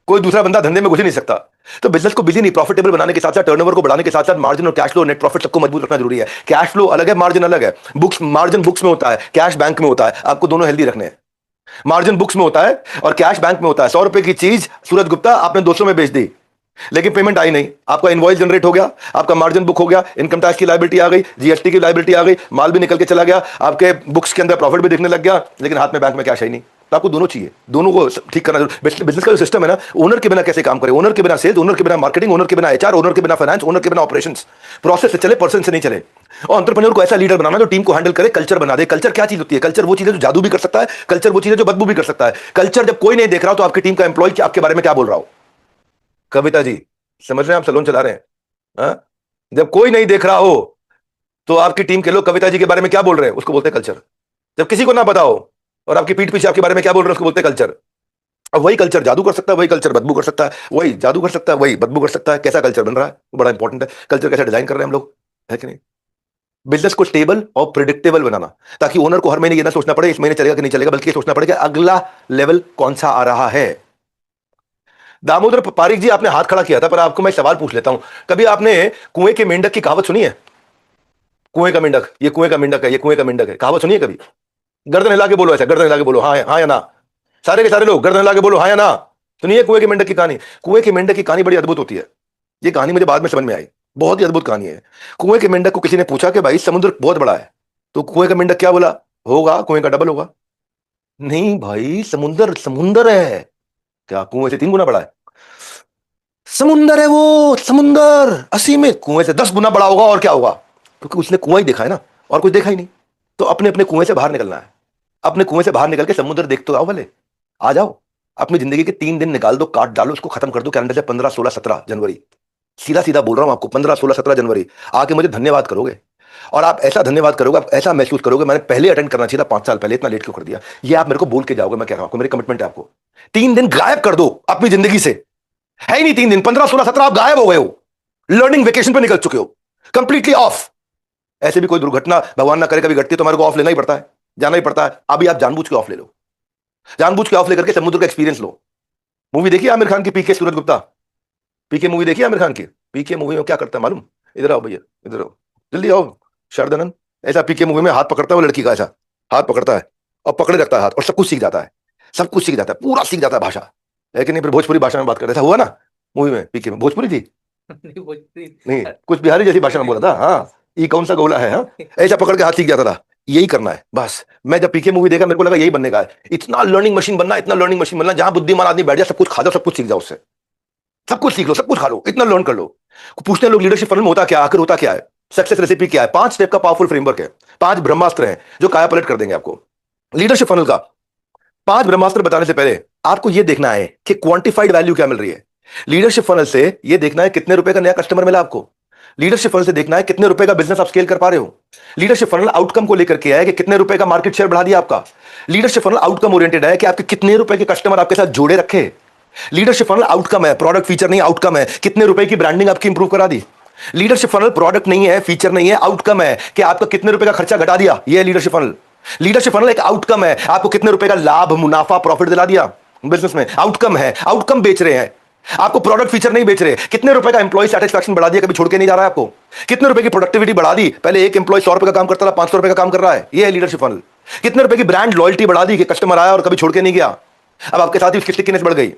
कोई दूसरा बंदा धंधे में घुस ही नहीं सकता। तो बिजनेस को बिजी नहीं, प्रॉफिटेबल बनाने के साथ साथ, टर्नओवर को बढ़ाने के साथ साथ मार्जिन और कैश फ्लो, नेट प्रॉफिट सबको मजबूत रखना जरूरी है। कैश फ्लो अलग है, मार्जिन अलग है। बुक्स, मार्जिन बुक्स में होता है, कैश बैंक में होता है। आपको दोनों हेल्दी रखने हैं। मार्जिन बुक्स में होता है और कैश बैंक में होता है। 100 रुपए की चीज सूरज गुप्ता आपने 200 में बेच दी, लेकिन पेमेंट आई नहीं। आपका इनवॉइस जनरेट हो गया, आपका मार्जिन बुक हो गया, इनकम टैक्स की लायबिलिटी आ गई, जीएसटी की लायबिलिटी आ गई, माल भी निकल के चला गया, आपके बुक्स के अंदर प्रॉफिट भी दिखने लग गया, लेकिन हाथ में बैंक में कैश है नहीं। तो आपको दोनों चाहिए, दोनों को ठीक करना जरूर। बिजनेस का जो सिस्टम है ना, ओनर के बिना कैसे काम करे? ओनर के बिना सेल्स, ओनर के बिना मार्केटिंग, ओनर के बिना एचआर, ओनर के बिना फाइनेंस, ओनर के बिना ऑपरेशंस। प्रोसेस से चले, पर्सन से नहीं चले। और एंटरप्रेन्योर को ऐसा लीडर बनाना जो टीम को हैंडल करे, कल्चर बना दे। कल्चर क्या चीज होती है? कल्चर वो चीज है जो जादू भी कर सकता है, कल्चर वो चीज है जो बदबू भी कर सकता है। कल्चर जब कोई नहीं देख रहा हो तो आपकी टीम का एम्प्लॉय आपके बारे में क्या बोल रहा हो? कविता जी समझ रहे हैं? आप सलून चला रहे हैं, हाँ? जब कोई नहीं देख रहा हो तो आपकी टीम के लोग कविता जी के बारे में क्या बोल रहे हैं, उसको बोलते हैं कल्चर। जब किसी को ना पता हो और आपकी पीठ पीछे आपके बारे में क्या बोल रहे हैं, उसको बोलते हैं कल्चर। अब वही कल्चर जादू कर सकता है, वही कल्चर बदबू कर सकता है, वही जादू कर सकता है, वही बदबू कर सकता है। कैसा कल्चर बन रहा है वो बड़ा इंपॉर्टेंट है। कल्चर कैसा डिजाइन कर रहे हैं हम लोग, है कि नहीं? बिजनेस को स्टेबल और प्रिडिक्टेबल बनाना, ताकि ओनर को हर महीने ये ना सोचना पड़े इस महीने चलेगा कि नहीं चलेगा, बल्कि सोचना पड़ेगा अगला लेवल कौन सा आ रहा है। दामोदर पारिक जी, आपने हाथ खड़ा किया था, पर आपको मैं सवाल पूछ लेता हूं। कभी आपने कुएं के मेंढक की कहावत सुनी है? कुएं का मेंढक, ये कुएं का मेंढक है, ये कुएं का मेंढक है, कहावत सुनी है कभी? गर्दन हिला के बोलो, ऐसा गर्दन हिला के बोलो, हाँ हाँ या ना। सारे के सारे लोग गर्दन हिला के बोलो, हाँ या ना। सुनिए कुएं के मेंढक की कहानी। कुएं के मेंढक की कहानी बड़ी अद्भुत होती है। ये कहानी मुझे बाद में समझ में आई, बहुत ही अद्भुत कहानी है। कुएं के मेंढक को किसी ने पूछा कि भाई समुद्र बहुत बड़ा है, तो कुएं का मेंढक क्या बोला? होगा, कुएं का डबल होगा। नहीं भाई, समुद्र समुद्र है, क्या कुएं से 3 गुना बड़ा है? समुंदर है वो, समुंदर असीमित, कुएं से 10 गुना बड़ा होगा। और क्या होगा? क्योंकि उसने कुआं ही देखा है ना, और कुछ देखा ही नहीं। तो अपने अपने कुएं से बाहर निकलना है। अपने कुएं से बाहर निकल के समुद्र देख तो आओ, भले आ जाओ। अपनी जिंदगी के 3 दिन निकाल दो, काट डालो, उसको खत्म कर दो कैलेंडर से। 15, 16, 17 जनवरी, सीधा सीधा बोल रहा हूं आपको, 15, 16, 17 जनवरी आके मुझे धन्यवाद करोगे। और आप ऐसा धन्यवाद करोगे, आप ऐसा महसूस करोगे मैंने पहले अटेंड करना चाहिए था, 5 साल पहले, इतना लेट क्यों कर दिया। ये आप मेरे को बोल के जाओगे, मैं कह रहा हूं, मेरी कमिटमेंट है आपको। 3 दिन गायब कर दो अपनी जिंदगी से, है ही नहीं 3 दिन। 15, 16, 17 आप गायब हो गए हो, लर्निंग वेकेशन पे निकल चुके हो, कंप्लीटली ऑफ। ऐसे भी कोई दुर्घटना भगवान ना करे कभी घटती है तो हमारे को ऑफ लेना ही पड़ता है, जाना ही पड़ता है। अभी आप जानबूझ के ऑफ ले लो, जानबूझ के ऑफ लेकर के समुद्र का एक्सपीरियंस लो। मूवी देखिए आमिर खान की पीके, सूरज गुप्ता, पीके मूवी देखिए आमिर खान की। पीके मूवी में क्या करता है मालूम? इधर आओ भैया, इधर आओ, जल्दी आओ। शारदानंद ऐसा पीके मूवी में हाथ पकड़ता है वो लड़की का, ऐसा हाथ पकड़ता है और पकड़े रखता है हाथ, और सब कुछ सीख जाता है, सब कुछ सीख जाता है, पूरा सीख जाता है भाषा। है कि नहीं? फिर भोजपुरी भाषा में बात करता, ऐसा हुआ ना मूवी में? पीके में भोजपुरी थी नहीं, कुछ बिहारी जैसी भाषा में बोला था। हाँ, ये कौन सा गोला है? हाँ, ऐसा पकड़ के हाथ सीख जाता था। यही करना है बस। मैं जब पीके मूवी देखा मेरे को लगा यही बनने का है। इतना लर्निंग मशीन बनना, इतना लर्निंग मशीन बनना, जहां बुद्धिमान आदमी बैठ जाए, सब कुछ खा जाओ, सब कुछ सीख जाओ उससे, सब कुछ सीख लो, सब कुछ खा लो, इतना लर्न कर लो। पूछते हैं लोग लीडरशिप फनल में होता क्या, आखिर होता क्या है, सक्सेस रेसिपी क्या है? 5 स्टेप का पावरफुल फ्रेमवर्क है, 5 ब्रह्मास्त्र हैं जो काया पलट कर देंगे आपको। लीडरशिप फनल का 5 ब्रह्मास्त्र बताने से पहले आपको यह देखना है कि क्वांटिफाइड वैल्यू क्या मिल रही है। लीडरशिप फनल से यह देखना है कितने रुपए का नया कस्टमर मिला आपको। लीडरशिप फनल से देखना है कितने रुपए का बिजनेस आप स्केल कर पा रहे हो। लीडरशिप फनल आउटकम को लेकर के है कि कितने रुपए का मार्केट शेयर बढ़ा दिया आपका। लीडरशिप फनल आउटकम ओरिएंटेड है कि आपके कितने रुपए के कस्टमर आपके साथ जोड़े रखे। लीडरशिप फनल आउटकम है, प्रोडक्ट फीचर नहीं, आउटकम है, कितने रुपए की ब्रांडिंग आपकी इंप्रूव करा दी। लीडरशिप फनल प्रोडक्ट नहीं है, फीचर नहीं है, आउटकम है कि आपका कितने रुपए का खर्चा घटा दिया। यह है लीडरशिप फनल। लीडरशिप फनल एक आउटकम है, आपको कितने रुपए का लाभ, मुनाफा, प्रॉफिट दिला दिया बिजनेस में। आउटकम है, आउटकम बेच रहे हैं, आपको प्रोडक्ट फीचर नहीं बेच रहे। कितने रुपए का एम्प्लॉय सेटिस्फैक्शन बढ़ा दिया, कभी छोड़ के नहीं जा रहा है आपको। कितने रुपए की प्रोडक्टिविटी बढ़ा दी, पहले एक एम्प्लॉय 100 रुपए का काम करता था, 500 रुपए का काम कर रहा है। यह है लीडरशिप फनल। कितने रुपए की ब्रांड लॉयल्टी बढ़ा दी कि कस्टमर आया और कभी छोड़ के नहीं गया, अब आपके साथ ही उसकी स्टिकीनेस बढ़ गई।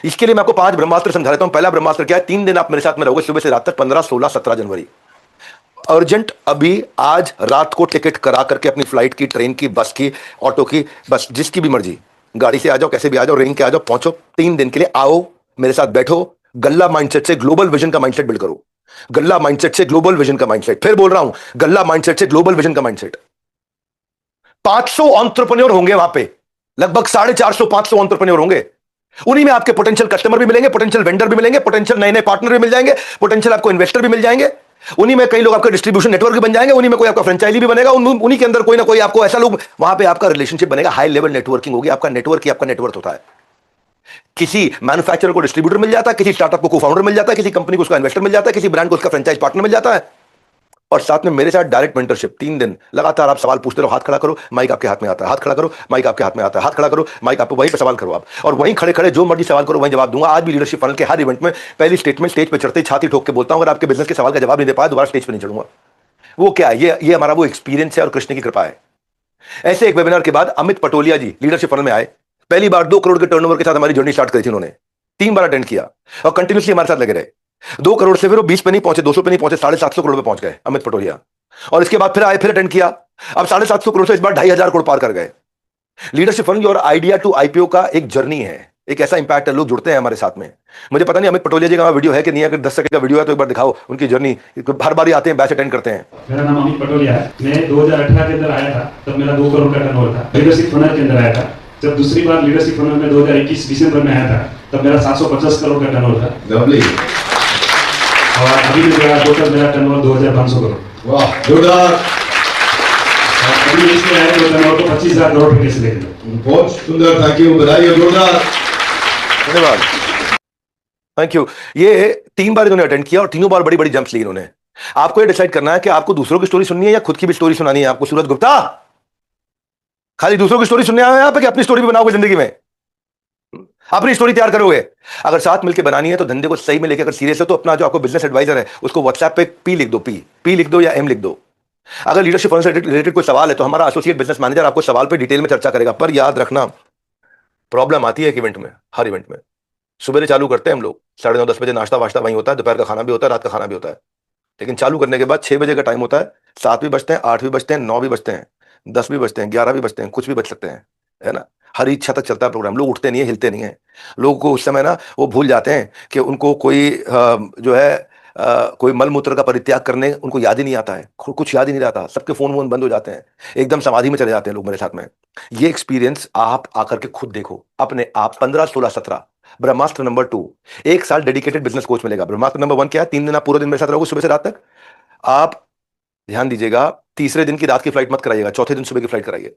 इसके लिए मैं आपको 5 ब्रह्मास्त्र समझा देता हूं। पहला ब्रह्मास्त्र क्या है? 3 दिन आप मेरे साथ में रहोगे, सुबह से रात तक, 15, 16, 17 जनवरी। अर्जेंट अभी आज रात को टिकट करा करके अपनी फ्लाइट की, ट्रेन की, बस की, ऑटो की, बस जिसकी भी मर्जी, गाड़ी से आ जाओ, कैसे भी आ जाओ, रेंग के आ जाओ, पहुंचो, 3 दिन के लिए आओ, मेरे साथ बैठो, गल्ला माइंडसेट से ग्लोबल विजन का माइंडसेट बिल्ड करो। गल्ला माइंडसेट से ग्लोबल विजन का माइंडसेट, फिर बोल रहा हूं, गल्ला माइंडसेट से ग्लोबल विजन का माइंडसेट। 500 एंटरप्रेन्योर होंगे वहां पे, लगभग 450 500 एंटरप्रेन्योर होंगे। उन्हीं में आपके पोटेंशियल कस्टमर भी मिलेंगे, पोटेंशियल वेंडर भी मिलेंगे, पोटेंशियल नए नए पार्टनर भी मिल जाएंगे, पोटेंशियल आपको इन्वेस्टर भी मिल जाएंगे। उन्हीं में कई लोग आपका डिस्ट्रीब्यूशन नेटवर्क भी बन जाएंगे, उन्हीं में कोई आपका फ्रेंचाइजी भी बनेगा, उन्हीं के अंदर कोई ना कोई आपको ऐसा लोग, वहां पे आपका रिलेशनशिप बनेगा, हाई लेवल नेटवर्किंग होगी। आपका नेटवर्क ही आपका नेटवर्क होता है। किसी मैन्युफैक्चरर को डिस्ट्रीब्यूटर मिल जाता है, किसी स्टार्टअप को फाउंडर मिल जाता है, किसी कंपनी को उसका इन्वेस्टर मिल जाता है, किसी ब्रांड को उसका फ्रेंचाइज पार्टनर मिल जाता है। और साथ में मेरे साथ डायरेक्ट मेंटरशिप, 3 दिन लगातार आप सवाल पूछते रहो, हाथ खड़ा करो, माइक आपके हाथ में आता है, हाथ खड़ा करो, माइक आपके हाथ में आता है, हाथ खड़ा करो, माइक आपको, वहीं पे सवाल करो आप, और वहीं खड़े खड़े जो मर्जी सवाल करो वहीं जवाब दूंगा। आज भी लीडरशिप फनल के हर इवेंट में पहली स्टेटमेंट स्टेज पे चढ़ते ही छाती ठोक के बोलता हूं, अगर आपके बिजनेस के सवाल का जवाब नहीं दे पाया दोबारा स्टेज पे नहीं चढ़ूंगा। वो क्या है, ये हमारा वो एक्सपीरियंस है और कृष्ण की कृपा है। ऐसे एक वेबिनार के बाद अमित पटोलिया जी लीडरशिप फनल में आए, पहली बार 2 करोड़ के टर्नओवर के साथ हमारी जर्नी स्टार्ट करी थी उन्होंने, 3 बार अटेंड किया और कंटिन्यूसली हमारे साथ लगे रहे। 2 करोड़ से फिर वो 20 पे नहीं पहुंचे, 200 पे नहीं पहुंचे, 750 करोड़ पे पहुंच गए अमित पटोलिया। और इसके बाद फिर आए, फिर अटेंड किया, अब 750 करोड़ से इस बार 2500 करोड़ पार कर गए। लीडरशिप फंड और आइडिया टू आईपीओ का एक जर्नी है, एक ऐसा इंपैक्ट है, लोग जुड़ते हैं हमारे साथ में। मुझे पता नहीं अमित पटोलिया जी का वीडियो है कि नहीं, अगर 10 सेकंड का वीडियो है तो एक बार दिखाओ उनकी जर्नी। हर बार आते हैं, बैच अटेंड करते हैं। मेरा नाम अमित पटोलिया है। मैं 2018 के अंदर आया था, तब मेरा 2 करोड़ का टर्नओवर था। लीडरशिप फनल के अंदर आया था। जब दूसरी बार लीडरशिप फनल में 2021 दिसंबर में आया था, तब मेरा 750 करोड़ का टर्नओवर था। लवली। और अभी मेरा टोटल मेरा टर्नओवर 2500 करोड़। वाह, जोरदार। अभी इसमें आया तो टर्नओवर को 25,000 करोड़ रुपए से लेकर। बहुत सुंदर, थैंक यू, बधाई और जोरदार। धन्यवाद, थैंक यू। ये 3 बार इन्होंने अटेंड किया और तीनों बार बड़ी बड़ी जंप्स ली इन्होंने। आपको ये डिसाइड करना है कि आपको दूसरों की स्टोरी सुननी है या खुद की भी स्टोरी सुनानी है। आपको सूरज गुप्ता खाली दूसरों की स्टोरी सुनने आए हैं यहाँ पे कि अपनी स्टोरी भी बनाओगे जिंदगी में, अपनी स्टोरी तैयार करोगे। अगर साथ मिलकर बनानी है तो धंधे को सही में लेकर, अगर सीरियस है तो अपना जो आपको बिजनेस एडवाइजर है उसको व्हाट्सएप पे पी लिख दो, पी लिख दो या एम लिख दो। अगर लीडरशिप फंड से रिलेटेड कोई सवाल है तो हमारा एसोसिएट बिजनेस मैनेजर आपको सवाल पे डिटेल में चर्चा करेगा। पर याद रखना, प्रॉब्लम आती है एक इवेंट में, हर इवेंट में। सुबह चालू करते हैं हम लोग, 9:30-10 बजे नाश्ता वाश्ता वहीं होता है, दोपहर का खाना भी होता है, रात का खाना भी होता है। लेकिन चालू करने के बाद 6 बजे का टाइम होता है, 7 भी बजते हैं, 8 भी बजते हैं, 9 भी बजते हैं, 10 भी बजते हैं, 11 भी बजते हैं, कुछ भी बज सकते हैं, है ना। हर इच्छा तक चलता है प्रोग्राम। लोग उठते नहीं है, हिलते नहीं है। लोगों को उस समय ना वो भूल जाते हैं कि उनको कोई जो है कोई मल मूत्र का परित्याग करने उनको याद ही नहीं आता है, कुछ याद ही नहीं रहता। सबके फोन वोन बंद हो जाते हैं, एकदम समाधि में चले जाते हैं लोग मेरे साथ में। ये एक्सपीरियंस आप आकर के खुद देखो अपने आप। 15, 16, 17 ब्रह्मास्त्र नंबर 2, 1 साल डेडिकेटेड बिजनेस कोच मिलेगा। ब्रह्मास्त्र नंबर 1 क्या है? 3 दिन आप पूरे दिन मेरे साथ रहोगे, सुबह से रात तक। आप ध्यान दीजिएगा, तीसरे दिन की रात की फ्लाइट मत कराइएगा, चौथे दिन सुबह की फ्लाइट कराइए।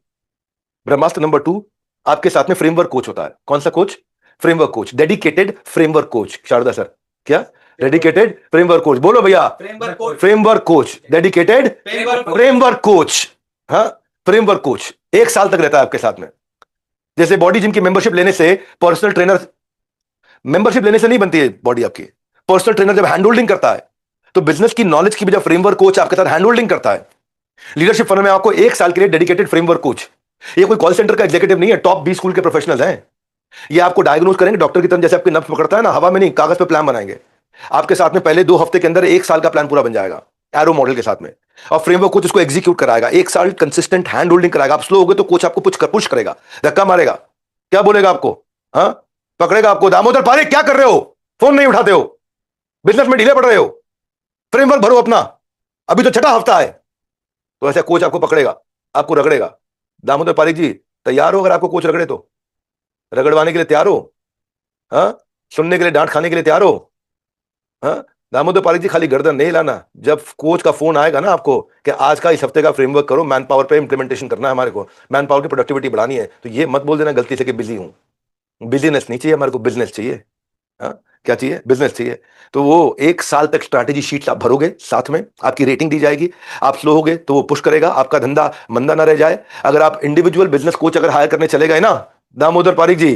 ब्रह्मास्त्र नंबर 2 आपके साथ में फ्रेमवर्क कोच होता है। कौन सा coach? Framework coach, dedicated framework coach. Sharda sir, क्या डेडिकेटेड फ्रेमवर्क कोच? बोलो भैया, framework coach, dedicated framework coach. हाँ, फ्रेमवर्क कोच 1 साल तक रहता है आपके साथ में। जैसे बॉडी जिम की मेंबरशिप लेने से, पर्सनल ट्रेनर मेंबरशिप लेने से नहीं बनती है बॉडी आपकी। पर्सनल ट्रेनर जब हैंड होल्डिंग करता है तो बिजनेस की नॉलेज की वजह फ्रेमवर्क कोच आपके साथ हैंड होल्डिंग करता है। लीडरशिप फन में आपको 1 साल के लिए डेडिकेटेड फ्रेमवर्क कोच, ये कोई कॉल सेंटर का एग्जीक्यूटिव नहीं है, टॉप 20 स्कूल के प्रोफेशनल्स हैं। ये आपको डायग्नोज करेंगे डॉक्टर की तरह, जैसे आपकी नब्ज पकड़ता है ना, हवा में नहीं, कागज पे प्लान बनाएंगे आपके साथ में। पहले 2 हफ्ते के अंदर 1 साल का प्लान पूरा बन जाएगा एरो मॉडल के साथ में, और फ्रेमवर्क कोच उसको एग्जीक्यूट कराएगा। 1 साल कंसिस्टेंट हैंड होल्डिंग कराएगा। आप स्लो हो गए तो कोच आपको पुश करेगा, धक्का मारेगा, क्या बोलेगा आपको, हाँ पकड़ेगा आपको, दामोदर पारेख क्या कर रहे हो, फोन नहीं उठाते हो, बिजनेस में ढीले पड़ रहे हो, फ्रेमवर्क भरो अपना, अभी तो 6ठा हफ्ता है। तो ऐसा कोच आपको पकड़ेगा, आपको रगड़ेगा। दामोदर पारेख जी तैयार हो? अगर आपको कोच रगड़े तो रगड़वाने के लिए तैयार हो? हाँ, सुनने के लिए, डांट खाने के लिए तैयार हो? हाँ, दामोदर पारेख जी खाली गर्दन नहीं हिलाना। जब कोच का फोन आएगा ना आपको कि आज का इस हफ्ते का फ्रेमवर्क करो, मैन पावर पे इंप्लीमेंटेशन करना है, हमारे को मैन पावर की प्रोडक्टिविटी बढ़ानी है, तो ये मत बोल देना गलती से कि बिजी हूं। बिजीनेस नहीं चाहिए हमारे को, बिजनेस चाहिए। हाँ, क्या चाहिए? बिजनेस चाहिए। तो वो 1 साल तक स्ट्रैटेजी शीट्स आप भरोगे, साथ में आपकी रेटिंग दी जाएगी। आप स्लो होगे तो वो पुश करेगा, आपका धंधा मंदा ना रह जाए। अगर आप इंडिविजुअल बिजनेस कोच अगर हायर करने चले गए ना दामोदर पारेख जी,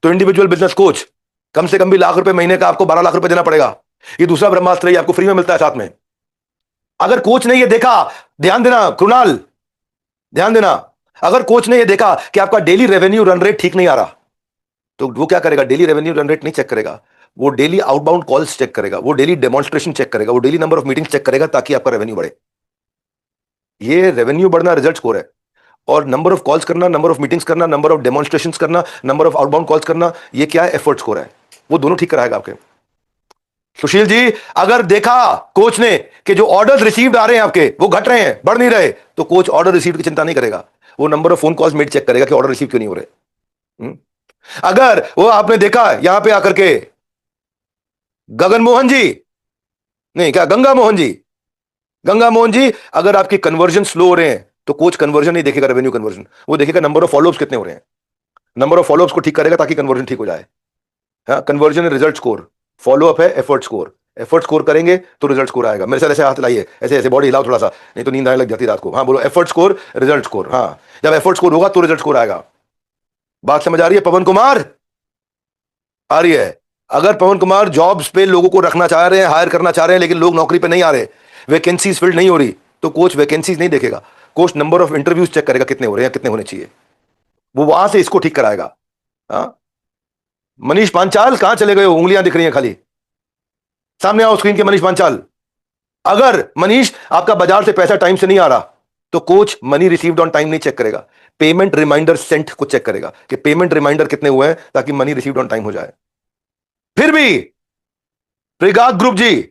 तो इंडिविजुअल बिजनेस कोच कम से कम भी ₹1,00,000 महीने का आपको 12 लाख रुपए देना पड़ेगा। ये दूसरा ब्रह्मास्त्र ही आपको फ्री में मिलता है साथ में। अगर कोच ने ये देखा, ध्यान देना कृणाल, ध्यान देना, अगर कोच ने ये देखा कि आपका डेली रेवेन्यू रन रेट ठीक नहीं आ रहा, तो वो क्या करेगा? डेली रेवेन्यू रन रेट नहीं चेक करेगा, वो डेली आउटबाउंड कॉल्स चेक करेगा, वो डेली डेमोन्स्ट्रेशन चेक करेगा, वो daily number of meetings check करेगा ताकि आपका रेवेन्यू बढ़े। ये रेवेन्यू बढ़ना रिजल्ट स्कोर है। और नंबर ऑफ कॉल्स करना, नंबर ऑफ मीटिंग्स करना, नंबर ऑफ डेमोन्स्ट्रेशंस करना, नंबर ऑफ आउटबाउंड कॉल्स करना, ये क्या है? एफर्ट स्कोर है। वो दोनों ठीक कराएगा आपके। सुशील जी, अगर देखा कोच ने कि जो ऑर्डर्स रिसीव्ड आ रहे हैं आपके वो घट रहे हैं, बढ़ नहीं रहे, तो कोच ऑर्डर रिसीव्ड की चिंता नहीं करेगा, वो number of phone calls made check करेगा कि ऑर्डर रिसीव क्यों नहीं हो रहे। अगर वो आपने देखा यहां पे आकर के गगन मोहन जी, नहीं क्या गंगा मोहन जी, गंगा मोहन जी, अगर आपकी कन्वर्जन स्लो हो रहे हैं तो कोच कन्वर्जन नहीं देखेगा, रेवेन्यू कन्वर्जन, वो देखेगा नंबर ऑफ फॉलोअप्स कितने हो रहे हैं, नंबर ऑफ फॉलोअप्स को ठीक करेगा ताकि कन्वर्जन ठीक हो जाए। हाँ, कन्वर्जन रिजल्ट स्कोर, फॉलोअप है एफर्ट स्कोर। एफर्ट स्कोर करेंगे तो रिजल्ट स्कोर आएगा। मेरे साथ ऐसे हाथ लाइए, ऐसे ऐसे बॉडी हिलाओ थोड़ा सा, नहीं तो नींद आने लग जाती रात को। हाँ बोलो, एफर्ट स्कोर रिजल्ट स्कोर। हाँ, जब एफर्ट स्कोर होगा तो रिजल्ट स्कोर आएगा। बात समझ आ रही है पवन कुमार? आ रही है? अगर पवन कुमार जॉब्स पे लोगों को रखना चाह रहे हैं, हायर करना चाह रहे हैं, लेकिन लोग नौकरी पे नहीं आ रहे, वैकेंसीज फिल्ड नहीं हो रही, तो कोच वैकेंसीज नहीं देखेगा, coach number of interviews check करेगा कितने हो रहे हैं, कितने होने चाहिए, वो वहां से इसको ठीक कराएगा। हाँ, मनीष पांचाल कहां चले गए हो? उंगलियां दिख रही हैं खाली, सामने आओ स्क्रीन के मनीष पांचाल। अगर मनीष आपका बाजार से पैसा टाइम से नहीं आ रहा तो coach money received on time नहीं चेक करेगा, पेमेंट रिमाइंडर सेंट को चेक करेगा कि पेमेंट रिमाइंडर कितने हुए हैं ताकि मनी रिसीव्ड ऑन टाइम हो जाए। फिर भी प्रगाग ग्रुप जी,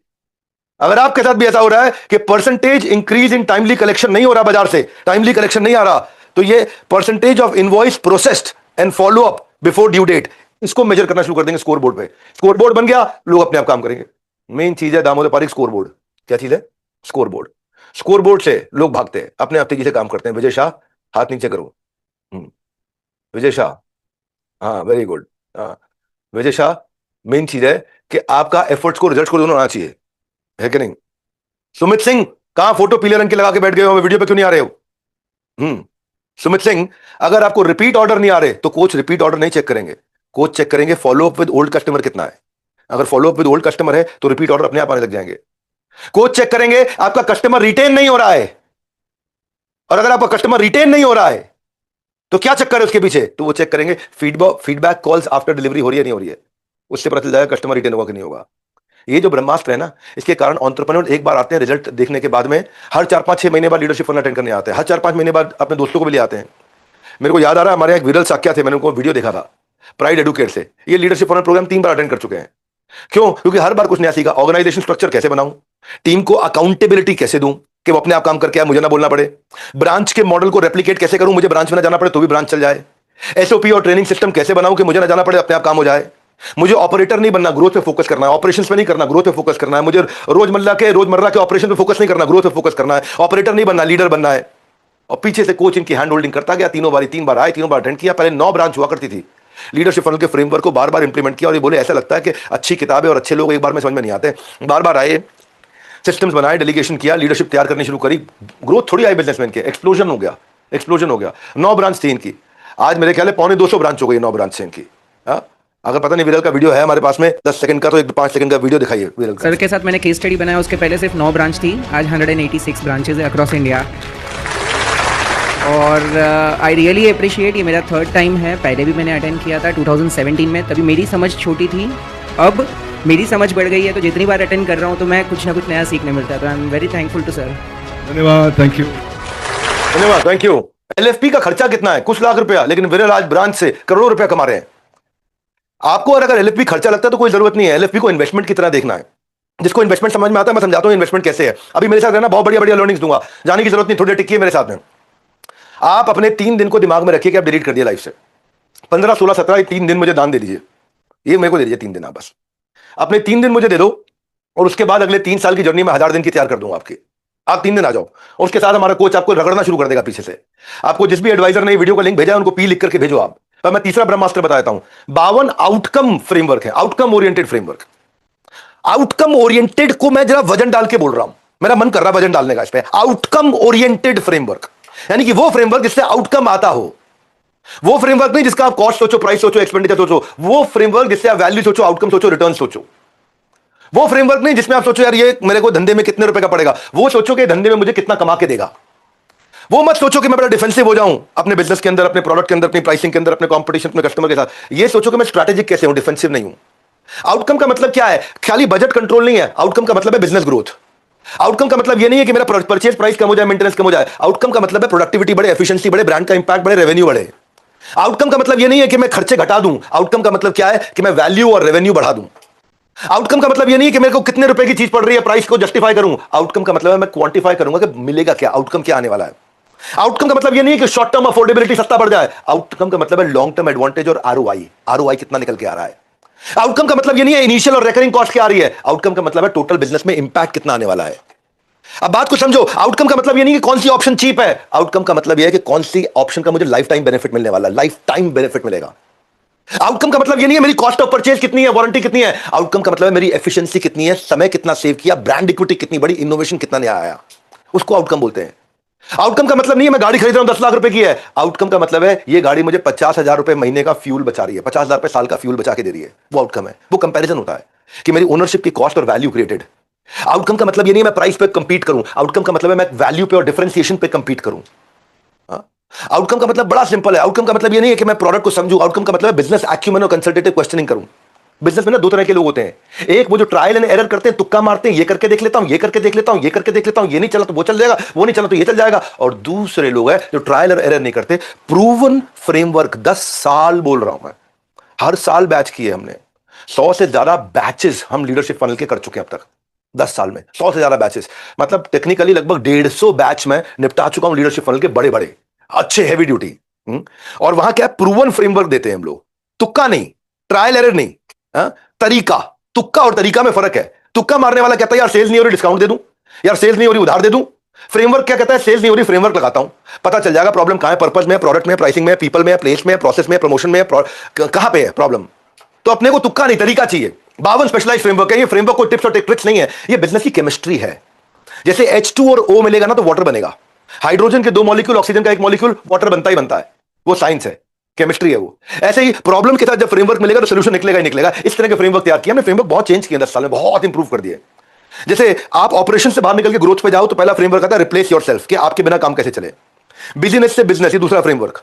अगर आपके साथ भी ऐसा हो रहा है कि percentage increase in timely collection नहीं हो रहा, बाजार से टाइमली कलेक्शन नहीं आ रहा, तो ये percentage of invoice processed and follow up before due date, इसको मेजर करना शुरू कर देंगे स्कोर बोर्ड पे। स्कोर बोर्ड बन गया, लोग अपने आप काम करेंगे। मेन चीज है दामोदर पारिक, स्कोर बोर्ड। क्या चीज है? Score board. स्कोर बोर्ड से लोग भागते हैं, अपने आप तेजी से काम करते हैं। विजय शाह, हाथ नीचे करो। विजय शाह, हाँ वेरी गुड। हाँ विजय शाह, मेन चीज है कि आपका एफर्ट्स को रिजल्ट्स को दोनों आना चाहिए, है कि नहीं? सुमित सिंह, कहां फोटो पीले रंग के लगा के बैठ गए हो, वीडियो पे क्यों नहीं आ रहे हो? सुमित सिंह, अगर आपको रिपीट ऑर्डर नहीं आ रहे तो कोच रिपीट ऑर्डर नहीं चेक करेंगे, कोच चेक करेंगे फॉलोअप विद ओल्ड कस्टमर कितना है। अगर फॉलोअप विद ओल्ड कस्टमर है तो रिपीट ऑर्डर अपने आप आने लग जाएंगे। कोच चेक करेंगे आपका कस्टमर रिटेन नहीं हो रहा है, और अगर आपका कस्टमर रिटेन नहीं हो रहा है तो क्या चक्कर है उसके पीछे, तो वो चेक करेंगे फीडबैक कॉल्स आफ्टर डिलीवरी हो रही है नहीं हो रही है, उससे पता चल जाएगा कस्टमर रिटेन होगा कि नहीं होगा। ये जो ब्रह्मास्त्र है ना, इसके कारण एंटरप्रेन्योर एक बार आते हैं रिजल्ट देखने के बाद में, हर 4-5-6 महीने बाद लीडरशिप फनल अटेंड करने आते हैं, हर 4-5 महीने बाद अपने दोस्तों को भी ले आते हैं। मेरे को याद आ रहा है, हमारे एक विरल साक्या थे, मैंने उनको वीडियो देखा था प्राइड एडुकेट से, ये लीडरशिप फनल प्रोग्राम 3 बार अटेंड कर चुके हैं। क्यों? क्योंकि हर बार कुछ नया सीखा। ऑर्गेनाइजेशन स्ट्रक्चर कैसे बनाऊं, टीम को अकाउंटेबिलिटी कैसे दूं कि वो अपने आप काम करके आए, मुझे ना बोलना पड़े, ब्रांच के मॉडल को रेप्लिकेट कैसे करूं, मुझे ब्रांच में ना जाना पड़े तो भी ब्रांच चल जाए, एसओपी और ट्रेनिंग सिस्टम कैसे बनाऊं कि मुझे ना जाना पड़े, अपने आप काम हो जाए। मुझे ऑपरेटर नहीं बनना, ग्रोथ पे फोकस करना है, ऑपरेशंस पे नहीं करना, ग्रोथ पे फोकस करना है। मुझे रोजमर्रा के ऑपरेशन पे फोकस नहीं करना, ग्रोथ पे फोकस करना है। ऑपरेटर नहीं बनना, लीडर बनना है। और पीछे से कोच इनकी हैंड होल्डिंग करता गया, 3 बार आए, 3 बार अटेंड किया। पहले 9 ब्रांच हुआ करती थी, लीडरशिप फनल के फ्रेमवर्क को बार बार इंप्लीमेंट किया, और ये बोले ऐसा लगता है कि अच्छी किताबें और अच्छे लोग एक बार में समझ में नहीं आते। बार बार आए, सिस्टम्स बनाए, डेलीगेशन किया, लीडरशिप तैयार करनी शुरू करी, ग्रोथ थोड़ी आई बिजनेसमैन के, एक्सप्लोजन हो गया, एक्सप्लोजन हो गया। 9 ब्रांच थी इनकी, आज मेरे ख्याल है 250 ब्रांच हो गई, 9 ब्रांच से इनकी। अगर पता नहीं विरल का वीडियो है हमारे पास में 10 सेकंड का, तो 5 सेकंड का वीडियो दिखाइए विरल का। सर के साथ मैंने केस स्टडी बनाया, उसके पहले सिर्फ 9 ब्रांच थी, आज 186 ब्रांचेज है अक्रॉस इंडिया। और आई रियली अप्रिशिएट, ये मेरा 3rd टाइम है, पहले भी मैंने अटेंड किया था 2017 में, तभी मेरी समझ छोटी थी, अब मेरी समझ बढ़ गई है, तो जितनी बार अटेंड कर रहा हूँ तो मैं कुछ ना कुछ नया सीखने मिलता है, तो I am very thankful to sir. धन्यवाद, थैंक यू। धन्यवाद, थैंक यू। एलएफपी का खर्चा कितना है? कुछ लाख रुपया, लेकिन विरल आज ब्रांच से करोड़ों रुपया कमा रहे हैं। आपको अगर एलएफपी खर्चा लगता है तो कोई जरूरत नहीं है, एलएफपी को इन्वेस्टमेंट की तरह देखना है। जिसको इन्वेस्टमेंट समझ में आता है मैं समझाता हूं इन्वेस्टमेंट कैसे है। अभी मेरे साथ रहना, बहुत बढ़िया बढ़िया लर्निंग्स दूंगा, जाने की जरूरत नहीं, थोड़ी टिकी है मेरे साथ में। आप अपने 3 दिन को दिमाग में रखिए कि आप डिलीट कर दिए लाइफ से। 15, 16, 17 ये 3 दिन मुझे दान दे दीजिए, ये मेरे को दे दीजिए 3 दिन। आप बस अपने 3 दिन मुझे दे दो, और उसके बाद अगले 3 साल की जर्नी में 1000 दिन की तैयार कर दूंगा आपकी। आप 3 दिन आ जाओ, और उसके साथ हमारा कोच आपको रगड़ना शुरू कर देगा पीछे से। आपको जिस भी एडवाइजर ने वीडियो का लिंक भेजा है उनको पी लिख करके भेजो आप। और मैं तीसरा ब्रह्मास्त्र बताता हूं, 52 आउटकम फ्रेमवर्क है, outcome oriented framework. Outcome oriented को मैं जरा वजन डाल के बोल रहा हूं, मेरा मन कर रहा है वजन डालने का इस पे। आउटकम ओरिएंटेड फ्रेमवर्क यानी कि वो फ्रेमवर्क जिससे आउटकम आता हो, वो फ्रेमवर्क नहीं जिसका आप कॉस्ट सोचो, प्राइस सोचो, एक्सपेंडिचर सोचो, वो फ्रेमवर्क जिससे आप वैल्यू सोचो, आउटकम सोचो, रिटर्न सोचो। वो फ्रेमवर्क नहीं जिसमें आप सोचो यार ये मेरे को धंधे में कितने रुपए का पड़ेगा, वो सोचो कि धंधे में मुझे कितना कमा के देगा। वो मत सोचो कि मैं बड़ा डिफेंसिव हो जाऊं अपने बिजनेस के अंदर, अपने प्रोडक्ट के अंदर, अपनी प्राइसिंग के अंदर, अपने कंपटीशन, अपने कस्टमर के साथ। ये सोचो कि मैं स्ट्रैटेजिक कैसे हूं, डिफेंसिव नहीं हूं। आउटकम का मतलब क्या है? खाली बजट कंट्रोल नहीं है, आउटकम का मतलब है बिजनेस ग्रोथ। आउटकम का मतलब ये नहीं है कि मेरा परचेज प्राइस कम हो जाए, मेंटेनेंस कम हो जाए। आउटकम का मतलब है प्रोडक्टिविटी बढ़े, एफिशिएंसी बढ़े, ब्रांड का इंपैक्ट बढ़े, रेवेन्यू बढ़े। आउटकम का मतलब ये नहीं है कि मैं खर्चे घटा दूं। आउटकम का मतलब क्या है कि मैं वैल्यू और रेवेन्यू बढ़ा दूं। आउटकम का मतलब ये नहीं है कि मेरे को कितने रुपए की चीज पड़ रही है, प्राइस को जस्टिफाई करूं। आउटकम का मतलब है मैं क्वांटिफाई करूंगा कि मिलेगा क्या, आउटकम क्या आने वाला है। आउटकम का मतलब ये नहीं है कि शॉर्ट टर्म अफोर्डेबिलिटी सस्ता बढ़ जाए। आउटकम का मतलब है लॉन्ग टर्म एडवांटेज और आरओआई कितना निकल के आ रहा है। आउटकम का मतलब ये नहीं है इनिशियल और रेकरिंग कॉस्ट क्या आ रही है। आउटकम का मतलब है टोटल बिजनेस में इंपैक्ट कितना आने वाला है। अब बात को समझो, आउटकम का मतलब ये नहीं कि कौन सी ऑप्शन चीप है। आउटकम का मतलब ये है कि कौन सी ऑप्शन का मुझे लाइफ टाइम बेनिफिट मिलने वाला, लाइफ टाइम बेनिफिट मिलेगा। आउटकम का मतलब ये नहीं है मेरी कॉस्ट ऑफ परचेज कितनी है, वारंटी कितनी है। आउटकम का मतलब है मेरी एफिशिएंसी कितनी है, समय कितना सेव किया, ब्रांड इक्विटी कितनी बड़ी, इनोवेशन कितना नया आया, उसको आउटकम बोलते हैं। आउटकम का मतलब नहीं है मैं गाड़ी खरीद रहा हूं 10 लाख रुपए की है। आउटकम का मतलब है ये गाड़ी मुझे 50,000 रुपए महीने का फ्यूल बचा रही है, 50,000 रुपए साल का फ्यूल बचा के दे रही है। वो आउटकम है। वो कंपैरिजन होता है कि मेरी ओनरशिप की कॉस्ट और वैल्यू क्रिएटेड। आउटकम का मतलब ये नहीं मैं प्राइस पे कंपीट करूं। आउटकम का मतलब है मैं वैल्यू पे और डिफरेंशिएशन पे कंपीट करूं। आउटकम का मतलब बड़ा सिंपल है। आउटकम का मतलब ये नहीं है कि मैं प्रोडक्ट को समझूं। आउटकम का मतलब है बिजनेस एक्यूमेन और कंसल्टेटिव क्वेश्चनिंग करूं। बिजनेस में ना दो तरह के लोग होते हैं। एक वो जो ट्रायल एंड एरर करते हैं, तुक्का मारते हैं, ये करके देख लेता हूं, ये करके देख लेता हूं, ये करके देख लेता हूं, ये नहीं चला तो वो चल जाएगा, वो नहीं चला तो ये चल जाएगा। और दूसरे लोग हैं जो ट्रायल और एरर नहीं करते, प्रूवन फ्रेमवर्क। 10 साल बोल रहा हूं मैं, हर साल बैच किए हमने। 100 से ज्यादा बैचेस हम लीडरशिप फनल के कर चुके हैं अब तक 10 साल में। 100 से ज्यादा बैचेस, मतलब टेक्निकली लगभग 150 बैच में निपटा चुका हूं लीडरशिप फनल के, बड़े बड़े अच्छे हैवी ड्यूटी। और वहां क्या प्रूवन फ्रेमवर्क देते हैं हम लोग, तुक्का नहीं, ट्रायल एरर नहीं। तरीका, तुक्का और तरीका में फर्क है। तुक्का मारने वाला कहता है यार सेल्स नहीं हो रही, डिस्काउंट दे दूं, यार सेल्स नहीं हो रही उधार दे दूं। फ्रेमवर्क क्या कहता है, सेल्स नहीं हो रही, फ्रेमवर्क लगाता हूं, पता चल जाएगा प्रॉब्लम कहां है, पर्पस में, प्रोडक्ट में, प्राइसिंग में, पीपल में, प्लेस में, प्रोसेस में, प्रमोशन में, कहां पे है प्रॉब्लम। तो अपने को तुक्का नहीं, तरीका चाहिए। 52 स्पेशलाइज फ्रेमवर्क है। ये फ्रेमवर्क कोई टिप्स और ट्रिक्स नहीं है, ये बिजनेस की केमिस्ट्री है। जैसे H2 और O मिलेगा ना तो वाटर बनेगा। हाइड्रोजन के 2 मॉलिक्यूल, ऑक्सीजन का 1 मॉलिक्यूल, वाटर बनता ही बनता है। वो साइंस है, केमिस्ट्री है वो। ऐसे ही प्रॉब्लम के साथ जब फ्रेमवर्क मिलेगा तो सोल्यूशन निकलेगा ही निकलेगा। इस तरह के फ्रेमवर्क तैयार किया हमने। फ्रेमवर्क बहुत चेंज किया 10 साल में, बहुत इंप्रूव कर दिए। जैसे आप ऑपरेशन से बाहर निकल के ग्रोथ पे जाओ तो पहला फ्रेमवर्क आता है रिप्लेस योरसेल्फ, कि आपके बिना काम कैसे चले। बिजनेस से बिजनेस, ये दूसरा फ्रेमवर्क।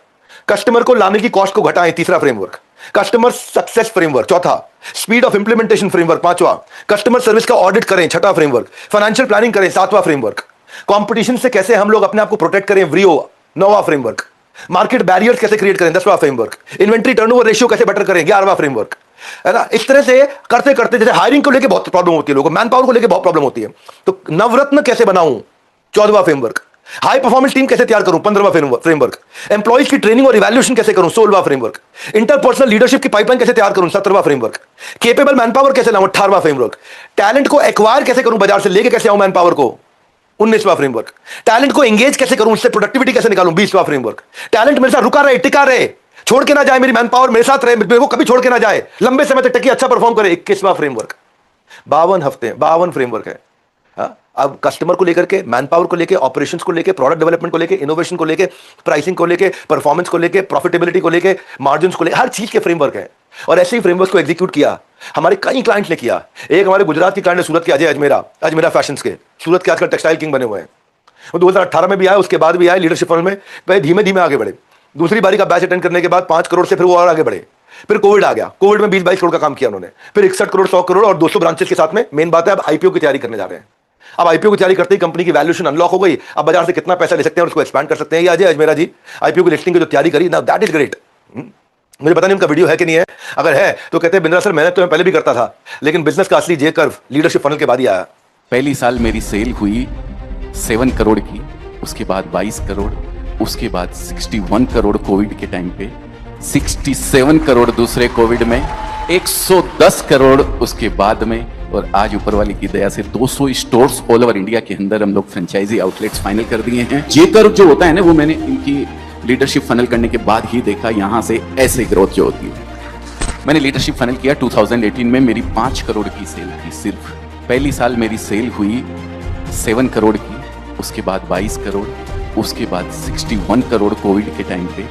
कस्टमर को लाने की कॉस्ट को घटाएं, तीसरा फ्रेमवर्क। कस्टमर सक्सेस फ्रेमवर्क, चौथा। स्पीड ऑफ इंप्लीमेंटेशन फ्रेमवर्क, पांचवा। कस्टमर सर्विस का ऑडिट करें, छठा फ्रेमवर्क। फाइनेंशियल प्लानिंग करें, सातवां फ्रेमवर्क। कंपटीशन से कैसे हम लोग अपने आप को प्रोटेक्ट करें, व्रियो, 9वां फ्रेमवर्क। मार्केट बैरियर्स कैसे क्रिएट करें, 10वां फ्रेमवर्क। इन्वेंट्री टर्नओवर रेशियो कैसे बेटर करें, 11वां फ्रेमवर्क। है ना। इस तरह से करते करते, जैसे हायरिंग को लेके बहुत प्रॉब्लम होती है लोगों को, मैन पावर को लेके बहुत प्रॉब्लम होती है, तो नवरत्न कैसे बनाऊं, 14वां फ्रेमवर्क। हाई परफॉर्मेंस टीम कैसे तैयार करूं, 15वां फ्रेमवर्क। एम्प्लॉइज की ट्रेनिंग और इवैल्यूएशन कैसे करूं, 16वां फ्रेमवर्क। इंटरपर्सनल लीडरशिप की पाइपलाइन कैसे तैयार करूं, 17वां फ्रेमवर्क। केपेबल मैन पावर कैसे लाऊं, 18वां फ्रेमवर्क। टैलेंट को एक्वायर कैसे करूं, बाजार से लेके कैसे आऊं मैन पावर को, 19वां फ्रेमवर्क। टैलेंट को एंगेज कैसे करूं, उससे प्रोडक्टिविटी कैसे निकालूं, 20वां फ्रेमवर्क। टैलेंट मेरे साथ रुका रहे, टिका रहे, छोड़ के ना जाए, मेरी मैन पावर मेरे साथ रहे, मेरे को कभी छोड़ के ना जाए, लंबे समय तक टकी, अच्छा परफॉर्म करे, 21वां फ्रेमवर्क। 52 हफ्ते, 52 फ्रेमवर्क है। अब कस्टमर को लेकर के, मैन पावर को लेके, ऑपरेशंस को लेके, प्रोडक्ट डेवलपमेंट को लेके, इनोवेशन को लेके, प्राइसिंग को लेके, परफॉर्मेंस को लेके, प्रॉफिटेबिलिटी को लेके, मार्जिन्स को लेके, हर चीज के फ्रेमवर्क है। और ऐसे ही फ्रेमवर्क को एग्जीक्यूट किया हमारे कई क्लाइंट्स ने किया। एक हमारे गुजरात की क्लाइंट ने सूरत के अजय अजमेरा फैशंस के, सूरत के आजकल टेक्सटाइल किंग बने हुए हैं। वो 2018 में भी आया, उसके बाद भी आए लीडरशिप फनल में, पहले धीमे धीमे आगे बढ़े। दूसरी बारी का बैच अटेंड करने के बाद 5 करोड़ से फिर वो और आगे बढ़े। फिर कोविड आ गया, कोविड में 20-22 करोड़ का काम किया उन्होंने। फिर 61 करोड़, 100 करोड़ और 200 ब्रांचेस के साथ में। मेन बात है अब आईपीओ की तैयारी करने जा रहे हैं। अब आईपीओ की तैयारी करते ही कंपनी की वैल्यूएशन अनलॉक हो गई। अब बाजार से कितना पैसा ले सकते हैं और उसको एक्सपैंड कर सकते हैं। ये अजय अजमेरा जी आईपीओ की लिस्टिंग की जो तैयारी करी ना, दैट इज ग्रेट। मुझे पता नहीं उनका वीडियो है कि नहीं है, अगर है तो कहते हैं बिंद्रा सर मेहनत तो मैं पहले भी करता था, लेकिन बिजनेस का असली जे कर्व लीडरशिप फनल के बाद ही आया। पहली साल मेरी सेल हुई 7 करोड़ की, उसके बाद 22 करोड़, उसके बाद 61 करोड़ कोविड के टाइम पे, 67 करोड़ दूसरे कोविड में, 110 करोड़ उसके बाद में, और आज ऊपर वाली की दया से 200 स्टोर्स ऑल ओवर इंडिया के अंदर हम लोग फ्रेंचाइजी आउटलेट्स फाइनल कर दिए हैं। ये कर्व जो होता है ना, वो मैंने इनकी लीडरशिप फनल करने के बाद ही देखा, यहां से ऐसे ग्रोथ जो होती है। मैंने लीडरशिप फनल किया 2018 में, मेरी 5 करोड़ की सेल थी सिर्फ। पहली साल मेरी सेल हुई 7 करोड़ की, उसके बाद 22 करोड़, उसके बाद 61 करोड़ कोविड के टाइम पे,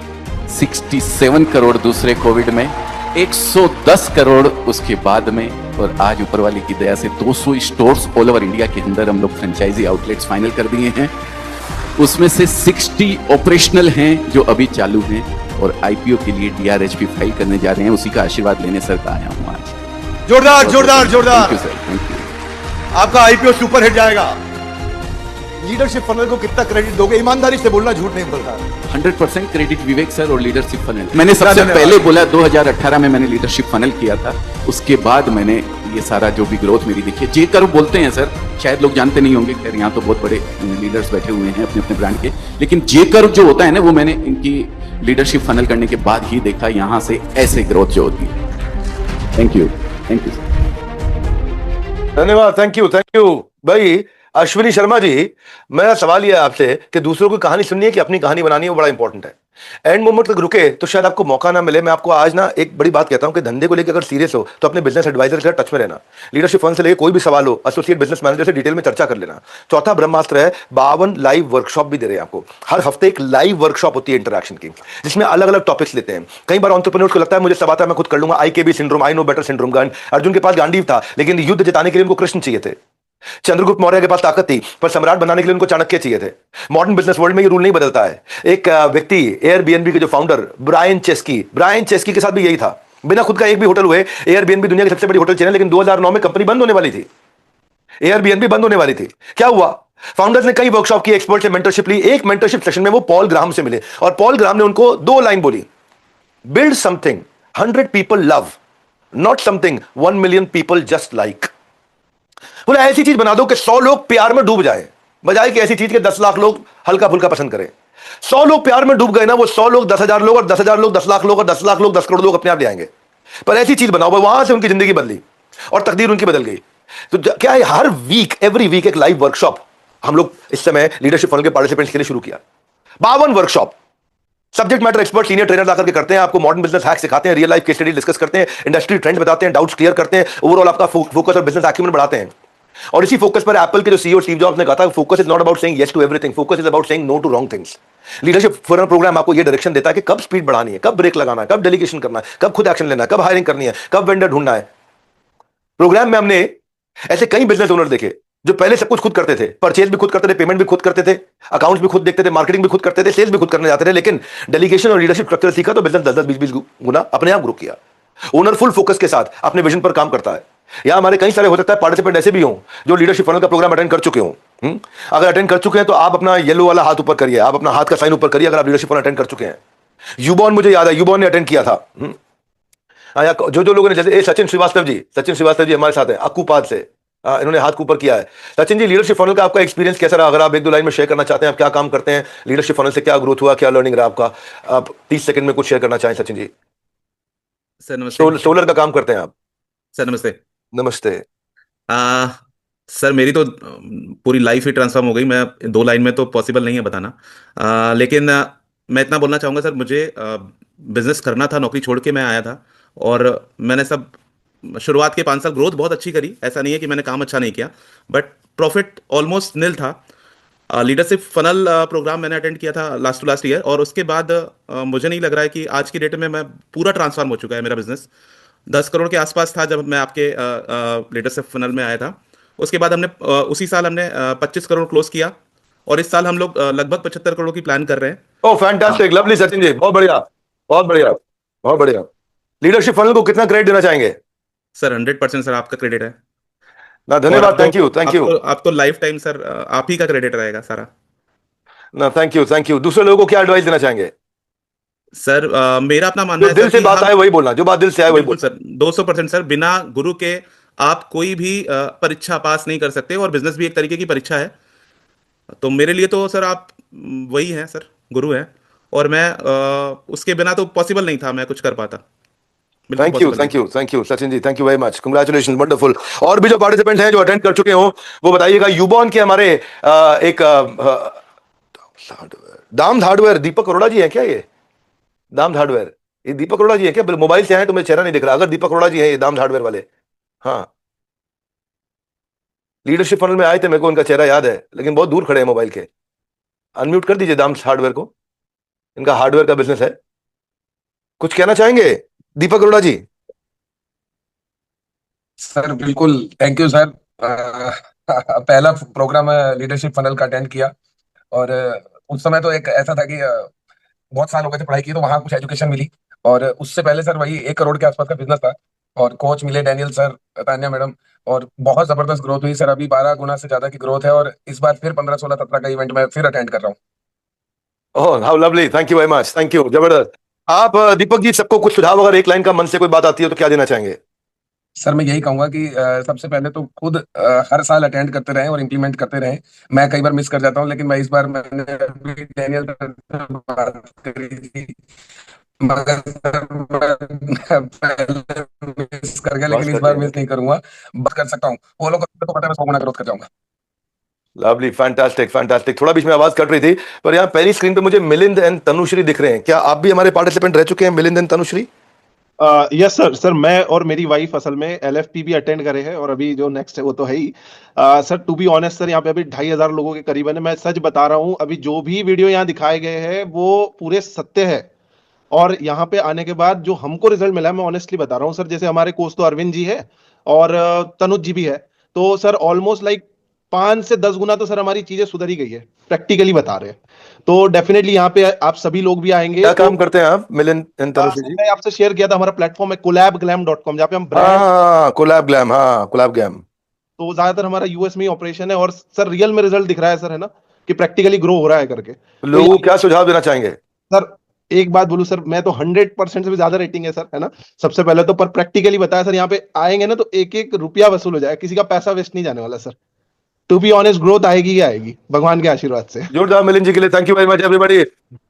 67 करोड़ दूसरे कोविड में, 110 करोड़ उसके बाद में, और आज ऊपर वाली की दया से 200 स्टोर्स ऑल ओवर इंडिया के अंदर हम लोग फ्रेंचाइजी आउटलेट्स फाइनल कर दिए हैं। उसमें से 60 ऑपरेशनल हैं जो अभी चालू हैं, और आईपीओ के लिए DRHP फाइल करने जा रहे हैं। उसी का आशीर्वाद लेने सर का आया हूँ आज। जोरदार जोरदार थैंक जोरदार। You sir, thank you. आपका आईपीओ सुपर हिट जाएगा। लीडरशिप फनल को कितना क्रेडिट दोगे? ईमानदारी से बोलना, झूठ नहीं बोलना। 100% क्रेडिट विवेक सर और लीडरशिप फनल। मैंने सबसे धन्यवाद। पहले बोला 2018 में मैंने लीडरशिप फनल किया था, उसके बाद मैंने ये सारा जो भी ग्रोथ मेरी देखी है। जे कर्व बोलते हैं सर, शायद लोग जानते नहीं होंगे, खैर यहाँ तो बहुत बड़े लीडर्स बैठे हुए हैं अपने अपने ब्रांड के, लेकिन जे कर्व जो होता है ना, वो मैंने इनकी लीडरशिप फनल करने के बाद ही देखा, यहाँ से ऐसे ग्रोथ जो होती है। Thank you sir. धन्यवाद, थैंक यू भाई। अश्विनी शर्मा जी, मेरा सवाल यह है आपसे कि दूसरों की कहानी सुननी है कि अपनी कहानी बनानी है, वो बड़ा इंपॉर्टेंट है। एंड मोमेंट तक रुके तो शायद आपको मौका ना मिले। मैं आपको आज ना एक बड़ी बात कहता हूं कि धंधे को लेकर अगर सीरियस हो तो अपने बिजनेस एडवाइजर के साथ टच में रहना। लीडरशिप फंड से लेकर कोई भी सवाल हो, एसोसिएट बिजनेस मैनेजर से डिटेल में चर्चा कर लेना। चौथा ब्रह्मास्त्र है, 52 लाइव वर्कशॉप भी दे रहे हैं आपको। हर हफ्ते एक लाइव वर्कशॉप होती है इंटरैक्शन की, जिसमें अलग अलग टॉपिक्स लेते हैं। कई बार एंटरप्रेन्योर्स को लगता है मुझे सब आता है, मैं खुद कर लूंगा। IKB syndrome, I know better syndrome. Arjun के पास गांडीव था, लेकिन युद्ध जिताने के लिए उनको कृष्ण चाहिए थे। चंद्रगुप्त मौर्य के पास ताकत थी, पर सम्राट बनाने के लिए उनको चाणक्य चाहिए थे। मॉडर्न बिजनेस वर्ल्ड में ये रूल नहीं बदलता है। एक व्यक्ति, एयरबीएनबी के जो फाउंडर ब्रायन चेस्की के साथ भी यही था। बिना खुद का एक भी होटल हुए, एयरबीएनबी दुनिया की सबसे बड़ी होटल चेन है, लेकिन 2009 में कंपनी बंद होने वाली थी। एयरबीएनबी बंद होने वाली थी। क्या हुआ? फाउंडर्स ने कई वर्कशॉप की, एक्सपर्ट से मेंटरशिप ली। एक मेंटरशिप सेशन में वो पॉल ग्राहम से मिले, और पॉल ग्राहम ने उनको 2 लाइन बोली, build something 100 people love, not something 1 million people just like. बोला ऐसी चीज बना दो कि 100 लोग प्यार में डूब जाए, बजाय कि ऐसी चीज के 10 लाख लोग हल्का फुल्का पसंद करें। 100 लोग प्यार में डूब गए ना, वो 100 लोग 10,000 लोग, और 10,000 लोग 10 लाख लोग, और 10 लाख लोग 10 करोड़ लोग अपने आप ले आएंगे। पर ऐसी चीज बनाओ, वहां से उनकी जिंदगी बदली और तकदीर उनकी बदल गई। तो क्या है, हर वीक, एवरी वीक एक लाइव वर्कशॉप हम लोग इस समय लीडरशिप फनल के पार्टिसिपेंट्स के लिए शुरू किया। 52 workshop, subject matter expert, senior trainer लाकर के करते हैं। आपको मॉडर्न बिजनेस हैक सिखाते हैं, real life case study discuss करते हैं, इंडस्ट्री ट्रेंड बताते हैं, डाउट्स क्लियर करते हैं, ओवरऑल आपका फोकस और बिजनेस एक्यूमेंट बढ़ाते हैं। और इसी फोकस पर एप्पल के जो सीईओ स्टीव जॉब्स ने कहा था, focus is not about saying yes to everything, focus is about saying no to wrong things. Leadership funnel program आपको ये डायरेक्शन देता है कि कब स्पीड बढ़ानी है, कब ब्रेक लगाना है, कब डेलीगेशन करना है, कब खुद एक्शन लेना है, कब हायरिंग करनी है, कब वेंडर ढूंढना है। प्रोग्राम में हमने ऐसे कई बिजनेस ओनर देखे जो पहले सब कुछ खुद करते थे, परचेज भी खुद करते थे, पेमेंट भी खुद करते थे, अकाउंट्स भी खुद देखते थे, मार्केटिंग भी खुद करते थे, सेल्स भी खुद करने जाते थे, लेकिन डेलीगेशन और लीडरशिप स्ट्रक्चर सीखा तो बिजनेस 10-10, 20-20 गुना अपने आप ग्रो किया। ओनर फुल फोकस के साथ अपने विजन पर काम करता है। या हमारे कई सारे हो सकता है पार्टिसिपेंट ऐसे भी हों जो लीडरशिप फनल का प्रोग्राम अटेंड कर चुके हों। अगर अटेंड कर चुके हैं तो आप अपना येलो वाला हाथ ऊपर करिए, आप अपना हाथ का साइन ऊपर करिए अगर आप लीडरशिप फनल अटेंड कर चुके हैं। यूबॉन, मुझे याद है यूबॉन ने अटेंड किया था। जो लोगों ने, जैसे सचिन श्रीवास्तव जी हमारे साथ हैं अक्कूपाद से, इन्होंने हाथ को ऊपर किया है। सचिन जी, लीडरशिप फनल का आपका एक्सपीरियंस कैसा रहा? अगर आप 1-2 लाइन में शेयर करना चाहते हैं, आप क्या काम करते हैं लीडरशिप फनल से, क्या ग्रोथ हुआ, क्या लर्निंग रहा आपका, आप 30 सेकंड में कुछ शेयर करना चाहें सचिन जी। सर नमस्ते। सोलर का काम करते हैं आप? सर नमस्ते। नमस्ते। सर मेरी तो पूरी लाइफ ही ट्रांसफॉर्म हो गई। मैं 2 लाइन में तो पॉसिबल नहीं है बताना, लेकिन मैं इतना बोलना चाहूँगा सर, मुझे बिजनेस करना था, नौकरी छोड़ के मैं आया था, और मैंने सब शुरुआत के 5 साल ग्रोथ बहुत अच्छी करी। ऐसा नहीं है कि मैंने काम अच्छा नहीं किया, बट प्रॉफिट ऑलमोस्ट निल था। लीडरशिप फनल प्रोग्राम मैंने अटेंड किया था लास्ट टू लास्ट ईयर, और उसके बाद मुझे नहीं लग रहा है कि आज की डेट में मैं पूरा ट्रांसफॉर्म हो चुका है। मेरा बिजनेस 10 करोड़ के आसपास था जब मैं आपके लीडरशिप फनल में आया था। उसके बाद हमने उसी साल हमने 25 करोड़ क्लोज किया, और इस साल हम लोग लगभग 75 करोड़ की प्लान कर रहे हैं। Oh fantastic, lovely Sachin ji, बहुत बढ़िया, बहुत बढ़िया, बहुत बढ़िया। लीडरशिप फनल को कितना क्रेडिट देना चाहेंगे? सर 100% सर आपका क्रेडिट है। ना धन्यवाद, थैंक यू। आप तो लाइफ टाइम सर आप ही का क्रेडिट रहेगा सारा। ना थैंक यू। दूसरे लोगों को क्या एडवाइस देना चाहेंगे? सर मेरा अपना मानना जो है दिल सर से कि बात आए वही बोलना, जो बात दिल से आए वही बिल्कुल बोलना। सर 200% सर, बिना गुरु के आप कोई भी परीक्षा पास नहीं कर सकते, और बिजनेस भी एक तरीके की परीक्षा है। तो मेरे लिए तो सर आप वही हैं सर, गुरु हैं, और मैं उसके बिना तो पॉसिबल नहीं था मैं कुछ कर पाता। बिल्कुल थैंक possible नहीं। You Sachin ji, thank you very much, congratulation, wonderful. और भी जो पार्टिसिपेंट हैं जो अटेंड कर चुके हो वो बताइएगा। यूबॉन के हमारे एक दाम हार्डवेयर, दीपक अरोड़ा जी हैं क्या? ये दाम हार्डवेयर, ये दीपक अरोड़ा जी हैं क्या? मोबाइल से हैं तो मेरा चेहरा नहीं दिख रहा। अगर दीपक अरोड़ा जी हैं ये दाम हार्डवेयर वाले, हाँ, लीडरशिप फनल में आए थे, मेरे को उनका चेहरा याद है, लेकिन बहुत दूर खड़े हैं मोबाइल के। अनम्यूट कर दीजिए दाम हार्डवेयर को, इनका हार्डवेयर का बिजनेस है। कुछ कहना चाहेंगे दीपक अरोड़ा जी? सर बिल्कुल, थैंक यू सर। पहला प्रोग्राम लीडरशिप फनल का अटेंड किया, और उस समय तो एक ऐसा था कि बहुत साल हो गए थे पढ़ाई की, तो वहाँ कुछ एजुकेशन मिली, और उससे पहले सर वही 1 करोड़ के आसपास का बिजनेस था। और कोच मिले डैनियल सर, तान्या मैडम, और बहुत जबरदस्त ग्रोथ हुई सर। अभी 12 गुना से ज्यादा की ग्रोथ है और इस बार फिर 15, 16, 17 का इवेंट मैं फिर अटेंड कर रहा हूँ। Oh how lovely, thank you very much, thank you, जबरदस्त। आप दीपक जी, सबको कुछ सुझाव, अगर एक लाइन का मन से कोई बात आती है तो क्या देना चाहेंगे? सर मैं यही कहूंगा कि सबसे पहले तो खुद हर साल अटेंड करते रहें और इम्प्लीमेंट करते रहें। मैं कई बार मिस कर जाता हूं, लेकिन मैं इस बार मैंने अभी डैनियल सर से बात करी थी, मगर सर मैं पहले मिस कर गया, लेकिन इस बार मिस नहीं करूंगा, बस कर सकता हूँ। फॉलो करते तो पता है मैं 100 गुना ग्रोथ कर जाऊंगा। Lovely, fantastic, fantastic. थोड़ा बीच में आवाज कट रही थी, पर यहाँ पहली स्क्रीन पे मुझे मिलिंद एंड तनुश्री दिख रहे हैं। क्या आप भी हमारे पार्टिसिपेंट रह चुके हैं, Milind and Tanushree? Yes sir. Sir मैं और मेरी वाइफ असल में एलएफपी भी अटेंड करे हैं, और अभी जो नेक्स्ट है वो तो है ही। Sir to be honest sir, यहाँ पे अभी 2500 लोगों के करीबन है। मैं सच बता रहा हूँ, अभी जो भी वीडियो यहाँ दिखाए गए हैं वो पूरे सत्य है। और यहाँ पे आने के बाद जो हमको रिजल्ट मिला है, मैं ऑनेस्टली बता रहा हूँ सर, जैसे हमारे कोच तो अरविंद जी है और तनुज जी भी है, तो सर ऑलमोस्ट लाइक 5 से 10 गुना तो सर हमारी चीजें सुधर ही गई है, प्रैक्टिकली बता रहे हैं। तो डेफिनेटली यहाँ पे आप सभी लोग भी आएंगे। क्या तो काम करते हैं आप, मिलिंद एंड तनुश्री जी? मैं आपसे शेयर किया था, हमारा प्लेटफॉर्म है collabglam.com, जहाँ पे हम ब्रांड, हाँ, कोलैब ग्लैम, हाँ कोलैब ग्लैम। तो ज्यादातर हमारा यूएस में ही ऑपरेशन है, और सर रियल में रिजल्ट दिख रहा है सर, है ना, कि प्रैक्टिकली ग्रो हो रहा है करके। लोगों को क्या सुझाव देना चाहेंगे? सर एक बात बोलूं सर, मैं तो 100% से भी ज्यादा रेटिंग है सर, है ना। सबसे पहले तो पर प्रैक्टिकली बताया सर, यहाँ पे आएंगे ना तो एक एक रुपया वसूल हो जाएगा, किसी का पैसा वेस्ट नहीं जाने वाला sir. To be honest, growth आएगी ही आएगी, भगवान के आशीर्वाद से। जोरदार मिलिंद जी के लिए thank you very much everybody.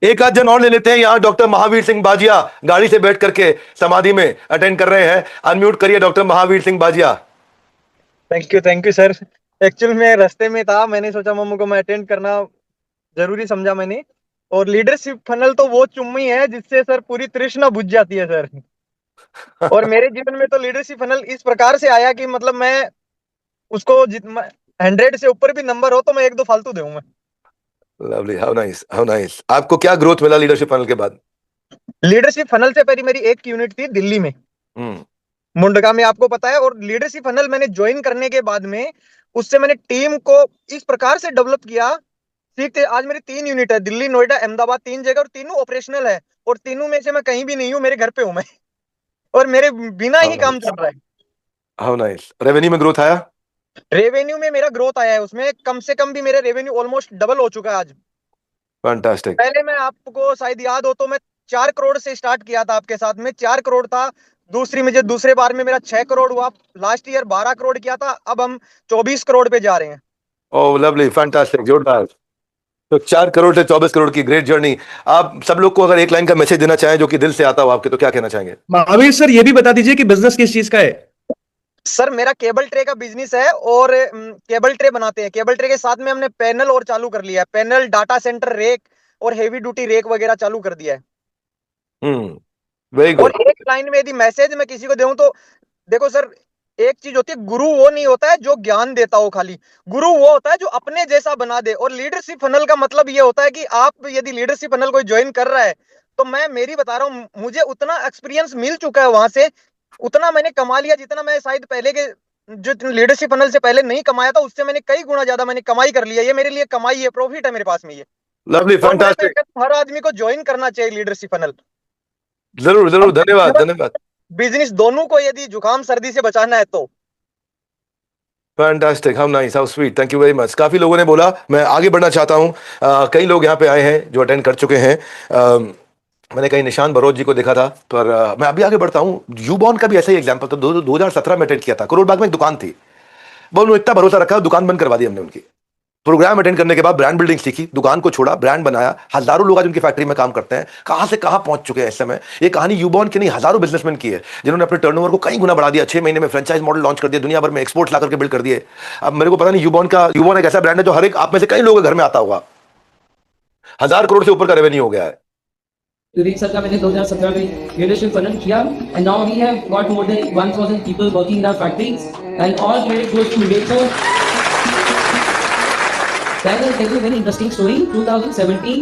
एक आध जन और ले लेते हैं। यहाँ डॉक्टर महावीर सिंह बाजिया गाड़ी से बैठ करके समाधि में अटेंड कर रहे हैं। अनम्यूट करिए doctor Mahavir Singh Bajiya. Thank you sir. Actually मैं रास्ते में था, मैंने सोचा मम्मी को मैं अटेंड करना जरूरी समझा मैंने। और लीडरशिप फनल तो वो चुम्मी है जिससे सर पूरी तृष्णा बुझ जाती है सर। और मेरे जीवन में तो लीडरशिप फनल इस प्रकार से आया कि मतलब मैं उसको 100 से ऊपर भी नंबर हो तो मैं 1-2 फालतू दूंगा। Lovely, how nice, how nice. आपको क्या ग्रोथ मिला लीडरशिप फनल के बाद? लीडरशिप फनल से पहले मेरी एक यूनिट थी दिल्ली में, मुंडका में, आपको पता है। और लीडरशिप फनल मैंने ज्वाइन करने के बाद में उससे मैंने टीम को इस प्रकार से डेवलप किया, सीखते। आज मेरी 3 यूनिट है, दिल्ली, नोएडा, अहमदाबाद, 3 जगह, और तीनों ऑपरेशनल है। और तीनों में से मैं कहीं भी नहीं हूँ, मेरे घर पे हूँ मैं। और मेरे बिना ही काम चल रहा है। How nice. रेवेन्यू में ग्रोथ आया? रेवेन्यू में मेरा ग्रोथ आया है, उसमें कम से कम भी मेरा रेवेन्यू ऑलमोस्ट डबल हो चुका है आज। फैंटास्टिक। पहले मैं, आपको शायद याद हो तो, मैं 4 करोड़ से स्टार्ट किया था आपके साथ में, 4 करोड़ था। दूसरे बार में मेरा 6 करोड़ हुआ। लास्ट ईयर 12 करोड़ किया था, अब हम 24 करोड़ पे जा रहे हैं। ओह लवली, फैंटास्टिक, जोरदार। तो 4 करोड़ से 24 करोड़ की ग्रेट जर्नी। आप सब लोग को अगर एक लाइन का मैसेज देना चाहें जो कि दिल से आता हो आपके, तो क्या कहना चाहेंगे? महावीर सर ये भी बता दीजिए कि बिजनेस किस चीज का है? सर मेरा केबल ट्रे का बिजनेस है, और केबल ट्रे बनाते हैं। केबल ट्रे के साथ में हमने पैनल और चालू कर लिया है, पैनल, डाटा सेंटर रेक और हेवी ड्यूटी रेक वगैरह चालू कर दिया है। Very good. और एक लाइन में यदि मैसेज मैं किसी को दूं तो देखो सर, एक चीज होती है, गुरु वो नहीं होता है जो ज्ञान देता हो खाली, गुरु वो होता है जो अपने जैसा बना दे। और लीडरशिप फनल का मतलब ये होता है कि आप यदि लीडरशिप फनल कोई ज्वाइन कर रहा है तो मैं मेरी बता रहा हूँ, मुझे उतना एक्सपीरियंस मिल चुका है वहां से, उतना मैंने कमा लिया जितना मैं शायद पहले के जो लीडरशिप फनल से पहले नहीं कमाया था, उससे मैंने कई गुना ज्यादा मैंने कमाई कर लिया। ये मेरे लिए कमाई है, प्रॉफिट है मेरे पास में ये। Lovely, fantastic. हर आदमी को ज्वाइन करना चाहिए लीडरशिप फनल। जरूर जरूर, धन्यवाद धन्यवाद। बिजनेस दोनों को यदि जुकाम सर्दी से बचाना है तो। Fantastic, how nice, how sweet, thank you very much. काफी लोगों ने बोला, मैं आगे बढ़ना चाहता हूँ। कई लोग यहाँ पे आए हैं जो अटेंड कर चुके हैं। मैंने कहीं निशान बरोज जी को देखा था, पर मैं अभी आगे बढ़ता हूँ। यूबॉर्न का भी ऐसा ही एग्जाम्पल था, 2017 में अटेंड किया था। करोड़ बाग में एक दुकान थी, वो उन्होंने इतना भरोसा रखा, दुकान बंद करवा दी हमने उनकी। प्रोग्राम अटेंड करने के बाद ब्रांड बिल्डिंग सीखी, दुकान को छोड़ा, ब्रांड बनाया। हजारों लोग आज उनकी फैक्ट्री में काम करते हैं। कहां से कहां पहुंच चुके हैं इस समय। ये कहानी यूबॉर्न की नहीं, हजारों बिजनेसमैन की है जिन्होंने अपने टर्नओवर को कई गुना बढ़ा दिया। 6 महीने में फ्रेंचाइज मॉडल लॉन्च कर दिया, दुनिया भर में एक्सपोर्ट ला करके बिल्ड कर दिए। अब मेरे को पता नहीं, यूबॉर्न एक ऐसा ब्रांड है जो हर एक आप में से कई लोगों के घर में आता होगा। 1000 करोड़ से ऊपर का रेवेन्यू हो गया है। तो देख सकता मैंने 2017 में लीडरशिप फनल किया, and now we have got more than 1000 people working in our factories, and all credit goes to Vivek sir. Then I'll tell you a very interesting story. 2017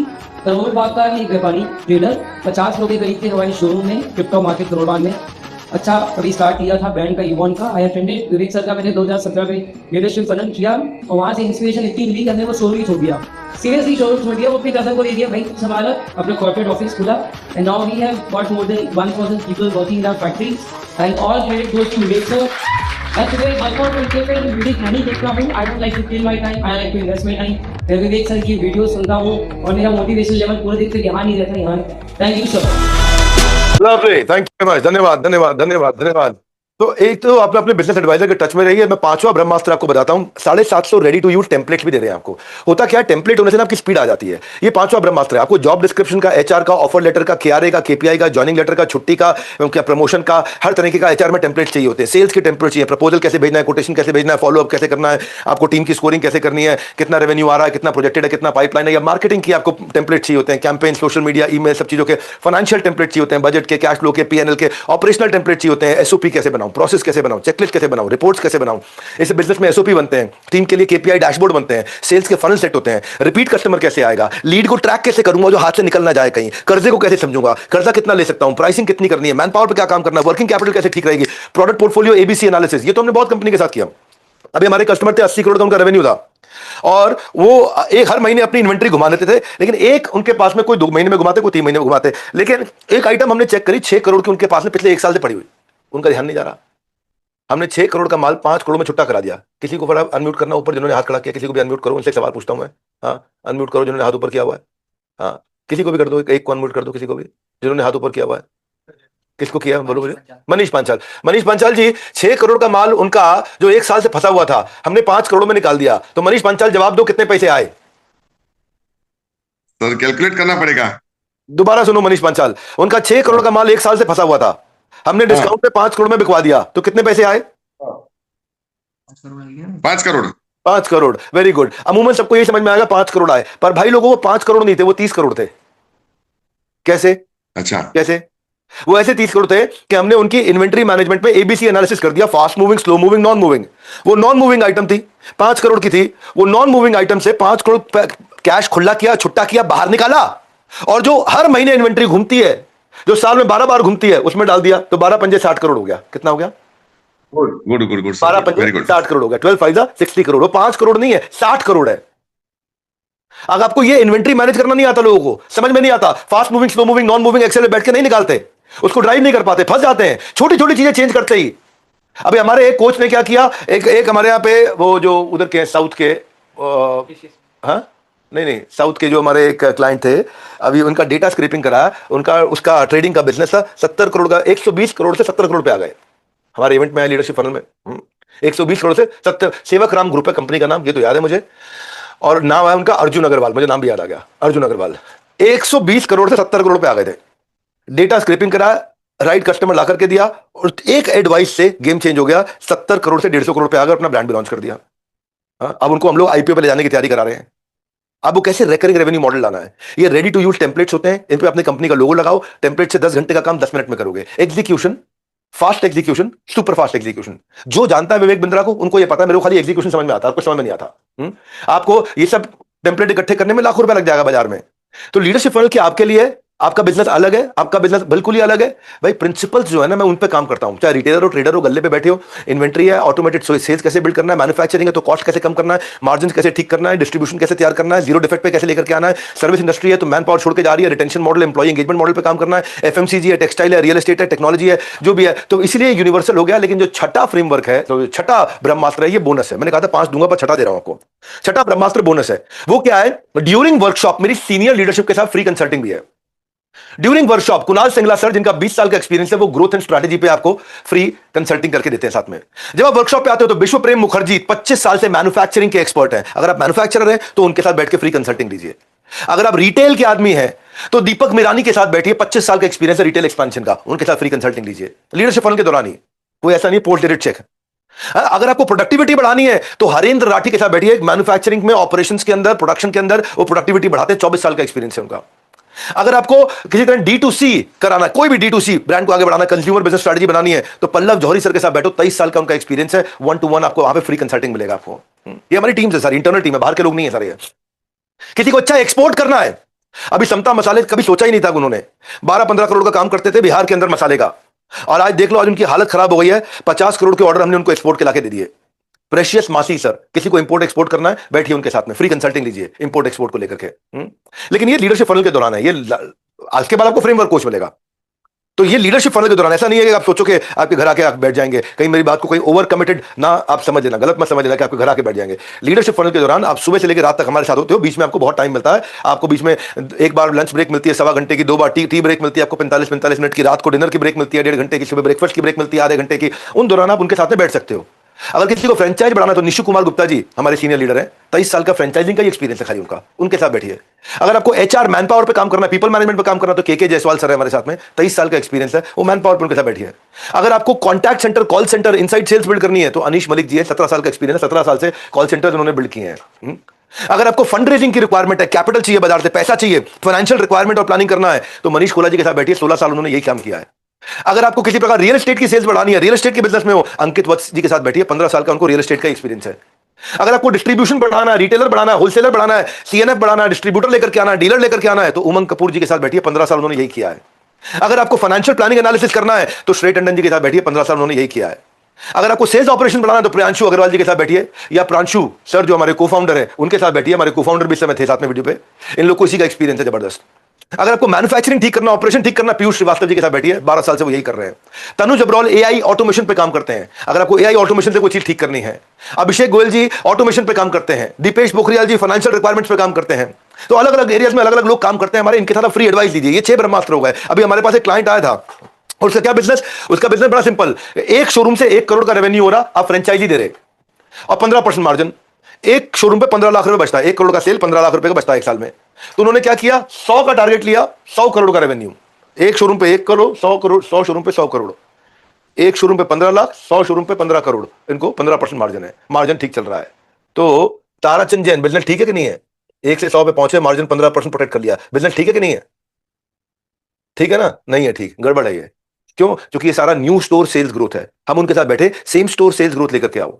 crore बाग का एक व्यापारी ट्रेडर 50 लोग के करीब थे हमारे शोरूम में, क्रिप्टो मार्केट करोड़ बाग में। अच्छा अभी स्टार्ट किया था ब्रांड का इवॉन का। आई अटेंडेड विवेक सर का मैंने 2017 में लीडरशिप फनल किया और वहाँ से इंस्पिरेशन इतनी मिली कि हमने वो शोरूम ही छोड़ दिया। सीरियसली शोरूम छोड़ दिया, वो अपनी कजन को दे दिया, भाई संभाला, अपना कॉर्पोरेट ऑफिस खुला। And now we have got more than 1000 people working in our factories and all credit goes to Vivek sir. And today, my God will take it and Vivek नहीं देख रहा हूँ। I don't like to kill my time. I like to invest my time. मैं विवेक सर की वीडियो सुनता हूँ और मेरा मोटिवेशन लेवल पूरे दिन तक यहाँ नहीं रहता यहाँ। Thank you sir. Lovely, thank you very much, धन्यवाद धन्यवाद धन्यवाद धन्यवाद। तो एक तो आपने अपने बिजनेस एडवाइजर के टच में रहिए। मैं पांचवा ब्रह्मास्त्र आपको बताता हूं। 750 रेडी टू यूज टेम्पलेट भी दे रहे हैं आपको। होता क्या है, टेम्पलेट होने से ना आपकी स्पीड आ जाती है। ये पांचवा ब्रह्मास्त्र है। आपको जॉब डिस्क्रिप्शन का, एचआर का, ऑफर लेटर का, केआरए का, केपीआई का, ज्वाइनिंग लेटर का, छुट्टी का, क्या प्रमोशन का, हर तरीके का एचआर में टेम्पलेट चाहिए होते हैं। सेल्स के टेम्पलेट चाहिए, प्रपोजल कैसे भेजना है, कोटेशन कैसे भेजना है, फॉलोअप कैसे करना है, आपको टीम की स्कोरिंग कैसे करनी है, कितना रेवेन्यू आ रहा है, कितना प्रोजेक्टेड है, कितना पाइपलाइन है, या मार्केटिंग की आपको टेम्पलेट चाहिए होते हैं, कैंपेन, सोशल मीडिया, ईमेल, सब चीजों के। फाइनेंशियल टेम्पलेट चाहिए होते हैं, बजट के, कैश फ्लो के, पीएनएल के। ऑपरेशनल टेम्पलेट चाहिए होते हैं, एसओपी कैसे बनाऊं, प्रोसेस कैसे बनाऊं, चेकलिस्ट कैसे बनाऊं, रिपोर्ट्स कैसे बनाऊं। इस बिजनेस में एसओपी बनते हैं, टीम के लिए केपीआई डैशबोर्ड बनते हैं, सेल्स के फनल सेट होते हैं, रिपीट कस्टमर कैसे आएगा, लीड को ट्रैक कैसे करूंगा जो हाथ से निकल ना जाए कहीं, कर्जे को कैसे समझूंगा, कर्जा कितना ले सकता हूं, प्राइसिंग कितनी करनी है, मैन पावर पे क्या काम करना है, वर्किंग कैपिटल कैसे ठीक रहेगी, प्रोडक्ट पोर्टफोलियो एबीसी एनालिसिस। ये तो हमने बहुत कंपनी के साथ किया। अभी हमारे कस्टमर थे 80 करोड़ का उनका रेवेन्यू था और वो एक हर महीने अपनी इन्वेंट्री घुमा देते थे, लेकिन एक उनके पास में कोई 2 महीने में घुमाते, कोई 3 महीने में घुमाते, लेकिन एक आइटम हमने चेक करी 6 करोड़ की उनके पास में पिछले 1 साल से पड़ी हुई, उनका ध्यान नहीं जा रहा। हमने 6 करोड़ का माल 5 करोड़ में छुट्टा करा दिया। किसी को बड़ा अनम्यूट करना, ऊपर जिन्होंने हाथ खड़ा किया, किसी को भी अनम्यूट करो, उनसे सवाल पूछता हूं मैं। हाँ, अनम्यूट करो जिन्होंने हाथ ऊपर किया हुआ है। हाँ, किसी को भी कर दो, एक को अनम्यूट कर दो, किसी को भी जिन्होंने हाथ ऊपर किया हुआ है। किसको किया, बोलो मुझे। मनीष पांचाल। मनीष पांचाल जी, 6 करोड़ का माल उनका जो 1 साल से फंसा हुआ था, हमने 5 करोड़ में निकाल दिया। तो मनीष पांचाल जवाब दो, कितने पैसे आए? सर कैलकुलेट करना पड़ेगा। दोबारा सुनो मनीष पांचाल, उनका 6 करोड़ का माल 1 साल से फंसा हुआ था, हमने डिस्काउंट पे 5 करोड़ में बिकवा दिया, तो कितने पैसे आए? 5 करोड़। 5 crore, very good. अमूमन सबको यही समझ में आएगा 5 करोड़ आए, पर भाई लोगों वो 5 करोड़ नहीं थे, वो 30 करोड़ थे। कैसे? अच्छा, कैसे? वो ऐसे 30 करोड़ थे कि हमने उनकी इन्वेंट्री मैनेजमेंट में एबीसी एनालिसिस कर दिया, fast moving, slow moving, non moving. वो नॉन मूविंग आइटम थी, 5 करोड़ की थी। वो नॉन मूविंग आइटम से 5 करोड़ कैश खुला किया, छुट्टा किया, बाहर निकाला, और जो हर महीने इन्वेंट्री घूमती है, जो साल में 12 बार घूमती है, उसमें डाल दिया, तो 12 पंजे 60 करोड़ हो गया। कितना हो गया? गुड गुड गुड गुड, 12 पंजे 60 करोड़ हो गया। 12 फाइव 60 करोड़। वो 5 करोड़ नहीं है, 60 करोड़ है। अगर आपको ये इन्वेंट्री मैनेज करना नहीं आता, लोगों को समझ में नहीं आता, fast moving, slow moving, non moving excel में बैठ के नहीं निकालते, उसको ड्राइव नहीं कर पाते, फंस जाते हैं छोटी छोटी चीजें चेंज करते ही। अभी हमारे एक कोच ने क्या किया, एक हमारे यहाँ पे वो जो उधर के साउथ के, हाँ नहीं साउथ के जो हमारे एक क्लाइंट थे, अभी उनका डेटा स्क्रैपिंग करा, उनका उसका ट्रेडिंग का बिजनेस था, 70 करोड़ का, 120 करोड़ से 70 करोड़ पे आ गए। हमारे इवेंट में आया लीडरशिप फनल में, 120 करोड़ से 70। सेवक राम ग्रुप है कंपनी का नाम, ये तो याद है मुझे, और नाम है उनका अर्जुन अग्रवाल, मुझे नाम भी याद आ गया, अर्जुन अग्रवाल। 120 करोड़ से 70 करोड़ पे आ गए थे। डेटा स्क्रैपिंग करा, राइट कस्टमर ला करके दिया, और एक एडवाइस से गेम चेंज हो गया। 70 करोड़ से 150 करोड़ पे आ गए, अपना ब्रांड भी लॉन्च कर दिया। अब उनको हम लोग आईपीओ पे ले जाने की तैयारी करा रहे हैं। अब वो कैसे रेकरिंग रेवेन्यू मॉडल लाना है, ये रेडी टू यूज टेम्पलेट्स होते हैं, इन पे अपनी कंपनी का लोगो लगाओ, टेम्पलेट से 10 घंटे का काम 10 मिनट में करोगे। Execution, fast execution, super fast execution. जो जानता है विवेक बिंद्रा को, उनको ये पता है मेरे को खाली एग्जीक्यूशन समझ में आता है, आपको समझ में नहीं आता। आपको ये सब टेम्पलेट इकट्ठे करने में लाखों रुपया लग जाएगा बाजार में। तो लीडरशिप फनल की आपके लिए, आपका बिजनेस अलग है, आपका बिजनेस बिल्कुल ही अलग है भाई। प्रिंसिपल्स जो है ना, मैं उन पे काम करता हूं, चाहे रिटेलर हो, ट्रेडर हो, गल्ले पे बैठे हो। इन्वेंट्री है, ऑटोमेटेड सेल्स कैसे बिल्ड करना है, मैन्युफैक्चरिंग है तो कॉस्ट कैसे कम करना है, मार्जिन कैसे ठीक करना है, डिस्ट्रीब्यूशन कैसे तैयार करना है, जीरो डिफेक्ट पे कैसे लेकर के आना है। सर्विस इंडस्ट्री है तो मैन पावर छोड़ के जा रही है, retention model, employ engagement model पे काम करना है। एफएमसीजी है, टेक्सटाइल है, रियल एस्टेट है, टेक्नोलॉजी है, जो भी है, तो इसलिए यूनिवर्सल हो गया। लेकिन जो छठा फ्रेमवर्क है, तो छठा ब्रह्मास्त्र है, ये बोनस है। मैंने कहा था 5 दूंगा, पर छठा दे रहा हूं आपको। छठा ब्रह्मास्त्र बोनस है। वो क्या है? ड्यूरिंग वर्कशॉप मेरी सीनियर लीडरशिप के साथ फ्री कंसल्टिंग भी है। During workshop Kunal Singla sir, जिनका 20 साल का एक्सपीरियंस है, वो ग्रोथ एंड स्ट्रैटेजी पे आपको फ्री कंसल्टिंग करके देते हैं साथ में। जब आप वर्कशॉप पे आते हो तो विश्व प्रेम मुखर्जी 25 साल से मैन्युफैक्चरिंग के एक्सपर्ट हैं। अगर आप मैन्युफैक्चरर हैं तो उनके साथ बैठ के फ्री कंसल्टिंग लीजिए। अगर आप रिटेल के आदमी हैं तो दीपक मिरानी के साथ बैठिए, 25 साल का एक्सपीरियंस है रिटेल एक्सपेंशन का, उनके साथ फ्री कंसल्टिंग लीजिए लीडरशिप फनल के दौरान ही। कोई ऐसा नहीं पोस्ट डेटेड चेक। अगर आपको प्रोडक्टिविटी बढ़ानी है तो हरेंद्र राठी के साथ बैठिए, मैन्युफैक्चरिंग में, ऑपरेशंस के अंदर, प्रोडक्शन के अंदर वो प्रोडक्टिविटी बढ़ाते हैं, 24 साल का एक्सपीरियंस है उनका। अगर आपको किसी तरह D2C कराना, कोई भी D2C ब्रांड को आगे बढ़ाना, कंज्यूमर बिजनेस स्ट्रेटजी बनानी है, तो पल्लव जौहरी सर के साथ बैठो, 23 साल का उनका एक्सपीरियंस है। 1-to-1 आपको वहां पे फ्री कंसल्टिंग मिलेगा आपको। ये हमारी टीम है सारी, इंटरनल टीम है, बाहर के लोग नहीं है सारे। किसी को अच्छा एक्सपोर्ट करना है, अभी समता मसाले कभी सोचा ही नहीं था उन्होंने, 12-15 करोड़ का काम करते थे बिहार के अंदर मसाले का, और आज देख लो, आज उनकी हालत खराब हो गई है। 50 करोड़ के ऑर्डर हमने उनको एक्सपोर्ट के लाके दे दिए। प्रेशियस मासी सर, किसी को इंपोर्ट एक्सपोर्ट करना है, बैठिए उनके साथ में, फ्री कंसल्टिंग लीजिए इंपोर्ट एक्सपोर्ट को लेकर के। लेकिन ये लीडरशिप फनल के दौरान है, ये आज के बाद आपको फ्रेमवर्क कोच मिलेगा। तो ये लीडरशिप फनल के दौरान ऐसा नहीं है कि आप सोचो कि आपके घर आके आप बैठ जाएंगे। कहीं मेरी बात को कहीं ओवर कमिटेड ना आप समझ लेना, गलत मत समझ लेना कि आपके घर आके बैठ जाएंगे। लीडरशिप फनल के दौरान आप सुबह से लेकर रात तक हमारे साथ होते हो, बीच में आपको बहुत टाइम मिलता है। आपको बीच में एक बार लंच ब्रेक मिलती है 1.25 घंटे की, 2 बार टी ब्रेक मिलती है आपको 45 मिनट की, रात को डिनर की ब्रेक मिलती है 1.5 घंटे की, सुबह ब्रेकफास्ट की ब्रेक मिलती है आधे घंटे की। उन दौरान आप उनके साथ में बैठ सकते हो। अगर किसी को फ्रेंचाइज बढ़ाना तो निशु कुमार गुप्ता जी हमारे सीनियर लीडर हैं, 23 साल का फ्रेंचाइजिंग का एक्सपीरियंस है खाली उनका, उनके साथ बैठिए। अगर आपको एचआर मैन पावर पे काम करना है, पीपल मैनेजमेंट पे काम करना, तो के जायसवाल सर है हमारे साथ में, 23 साल का एक्सपीरियंस है, वो मैन पावर पे उनके साथ बैठिए। अगर आपको contact centre, call centre, inside sales build करनी है तो अनीश मलिक जी है, 17 साल का एक्सपीरियंस, 17 साल से कॉल सेंटर उन्होंने बिल्ड किए हैं। अगर आपको फंड रेजिंग की रिक्वायरमेंट है, कैपिटल चाहिए, बाजार से पैसा चाहिए, फाइनेंशियल रिक्वायरमेंट और प्लानिंग करना है, तो मनीष कोला जी के साथ बैठिए, 16 साल उन्होंने यही काम किया है। अगर आपको किसी प्रकार रियल एस्टेट की सेल्स बढ़ानी है, रियल एस्टेट के बिजनेस में हो, अंकित वत्स जी के साथ बैठिए, 15 साल का उनको रियल एस्टेट का एक्सपीरियंस है। अगर आपको डिस्ट्रीब्यूशन बढ़ाना है, रिटेलर बढ़ाना है, होलसेलर बढ़ाना है, सीएनएफ बढ़ाना है, डिस्ट्रीब्यूटर लेकर के आना है, डीलर लेकर के आना है, तो उमंग कपूर जी के साथ बैठिए, 15 साल उन्होंने यही किया है। अगर आपको फाइनेंशियल प्लानिंग एनालिसिस करना है तो श्रेय टंडन जी के साथ बैठिए, 15 साल उन्होंने यही किया है। अगर आपको सेल्स ऑपरेशन बढ़ाना है तो प्रियांशु अग्रवाल जी के साथ बैठिए, या प्रांशु सर जो हमारे को फाउंडर है उनके साथ बैठिए, हमारे को फाउंडर भी इस समय थे साथ में वीडियो पे, इन लोग को इसी का एक्सपीरियंस है जबरदस्त। अगर आपको मैन्युफैक्चरिंग ठीक करना, ऑपरेशन ठीक करना, पीयूष श्रीवास्तव जी के साथ बैठिए, 12 साल से वो यही कर रहे हैं। तनुज अब्रोल एआई ऑटोमेशन पे काम करते हैं, अगर आपको एआई ऑटोमेशन से कोई चीज ठीक करनी है। अभिषेक गोयल जी ऑटोमेशन पे काम करते हैं। दीपेश पोखरियाल जी फाइनेंशियल रिक्वायरमेंट्स पे काम करते हैं। तो अलग अलग एरियाज में अलग अलग लोग काम करते हैं हमारे, इनके साथ आप फ्री एडवाइस लीजिए। ये 6 ब्रह्मास्त्र हो गए। अभी हमारे पास एक क्लाइंट आया था, और उसका क्या बिजनेस, उसका बिजनेस बड़ा सिंपल, एक शोरूम से 1 करोड़ का रेवेन्यू हो रहा, आप फ्रेंचाइजी दे रहे और 15% मार्जिन, एक शोरूम पे 15 लाख रुपए बचता है, 1 करोड़ का सेल 15 लाख रुपए का बचता है एक साल में। तो उन्होंने क्या किया, 100 का टारगेट लिया, 100 करोड़ का रेवेन्यू, एक शोरूम पे 1 करोड़, 100 करोड़, 100 शोरूम पे 100 करोड़, एक शोरूम पे 15 लाख, 100 शोरूम पे 15 करोड़, इनको 15% मार्जिन है, मार्जिन ठीक चल रहा है। तो ताराचंद जैन बिजनेस ठीक है कि नहीं है, 1 से 100 पे पहुंचे, मार्जिन 15% प्रोटेक्ट कर लिया, बिजनेस ठीक है कि नहीं है, ठीक है ना, नहीं है, ठीक, गड़बड़ है ये। क्यों, क्योंकि ये सारा न्यू स्टोर सेल्स ग्रोथ है। हम उनके साथ बैठे, सेम स्टोर सेल्स ग्रोथ लेकर के आओ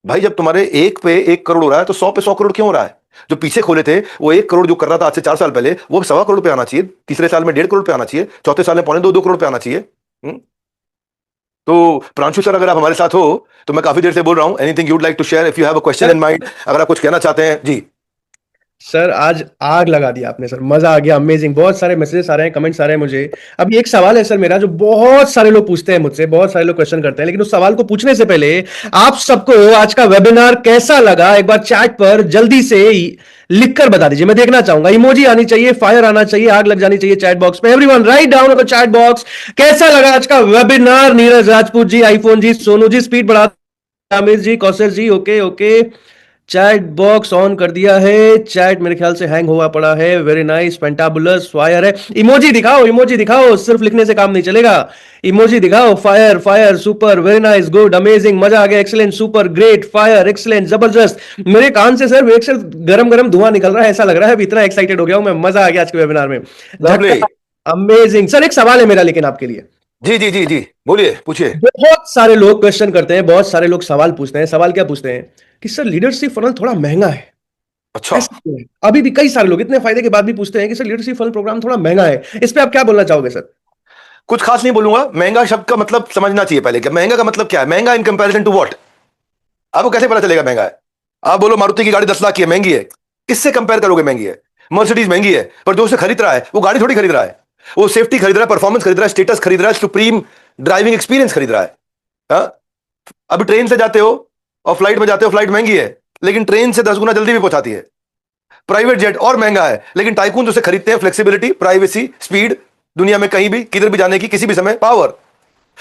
भाई। जब तुम्हारे 1 पे 1 करोड़ हो रहा है तो 100 पे 100 करोड़ क्यों हो रहा है? जो पीछे खोले थे वो 1 करोड़ जो कर रहा था आज से 4 साल पहले, वो 1.25 करोड़ पे आना चाहिए, तीसरे साल में 1.5 करोड़ पे आना चाहिए, चौथे साल में 2.25 करोड़ पे आना चाहिए। तो प्रांशु सर अगर आप हमारे साथ हो तो मैं काफी देर से बोल रहा हूं, anything you'd like to share, if you have a question in mind, अगर आप कुछ कहना चाहते हैं जी। सर आज आग लगा दिया आपने सर, मजा आ गया, अमेजिंग। बहुत सारे मैसेजेस आ रहे हैं, कमेंट्स आ रहे हैं मुझे। अभी एक सवाल है सर मेरा, जो बहुत सारे लोग पूछते हैं मुझसे, बहुत सारे लोग क्वेश्चन करते हैं, लेकिन उस सवाल को पूछने से पहले आप सबको आज का वेबिनार कैसा लगा एक बार चैट पर जल्दी से लिखकर बता दीजिए, मैं देखना चाहूंगा। इमोजी आनी चाहिए, फायर आना चाहिए, आग लग जानी चाहिए चैट बॉक्स में। Everyone write down the chat box, कैसा लगा आज का webinar. Neeraj Rajput ji, iPhone ji, Sonu ji, speed बढ़ा, Aamir ji, Kaushal ji, okay okay, chat box on कर दिया है। चैट मेरे ख्याल से हैंग हुआ पड़ा है। वेरी नाइस, फैंटाबुलस, फायर है। इमोजी दिखाओ, इमोजी दिखाओ, सिर्फ लिखने से काम नहीं चलेगा, इमोजी दिखाओ। Fire, fire, super, very nice, good, amazing, मजा आ गया, excellent, super, great, fire, excellent, जबरदस्त। मेरे कान से सर एक से गरम गरम धुआं निकल रहा है, ऐसा लग रहा है अभी, इतना एक्साइटेड हो गया हूं मैं। मजा आ गया आज के वेबिनार में, अमेजिंग। सर एक सवाल है मेरा लेकिन आपके लिए। जी जी जी जी, बोलिए, पूछिए। बहुत सारे लोग क्वेश्चन करते हैं, बहुत सारे लोग सवाल पूछते हैं। सवाल क्या पूछते हैं कि सर लीडरशिप फनल थोड़ा महंगा है। अच्छा, अभी भी कई सारे लोग इतने फायदे के बाद भी पूछते हैं कि सर लीडरशिप फनल प्रोग्राम थोड़ा महंगा है। इस पे आप क्या बोलना चाहोगे सर? कुछ खास नहीं बोलूंगा। महंगा शब्द का मतलब समझना चाहिए पहले, कि महंगा का मतलब क्या है, महंगा इन कंपैरिजन टू व्हाट। आपको कैसे पता चलेगा महंगा है? आप बोलो मारुति की गाड़ी 10 लाख की है, महंगी है, किससे कंपेयर करोगे महंगी है? मर्सिडीज महंगी है, पर जो उसे खरीद रहा है वो गाड़ी थोड़ी खरीद रहा है, वो सेफ्टी खरीद रहा है, परफॉर्मेंस खरीद रहा है, स्टेटस खरीद रहा है, सुप्रीम ड्राइविंग एक्सपीरियंस खरीद रहा है। अभी ट्रेन से जाते हो और फ्लाइट में जाते हो, फ्लाइट महंगी है लेकिन ट्रेन से 10 गुना जल्दी भी पहुंचाती है। प्राइवेट जेट और महंगा है, लेकिन टाइकून उसे खरीदते हैं, फ्लेक्सिबिलिटी, प्राइवेसी, स्पीड, दुनिया में कहीं भी किधर भी जाने की, किसी भी समय पावर।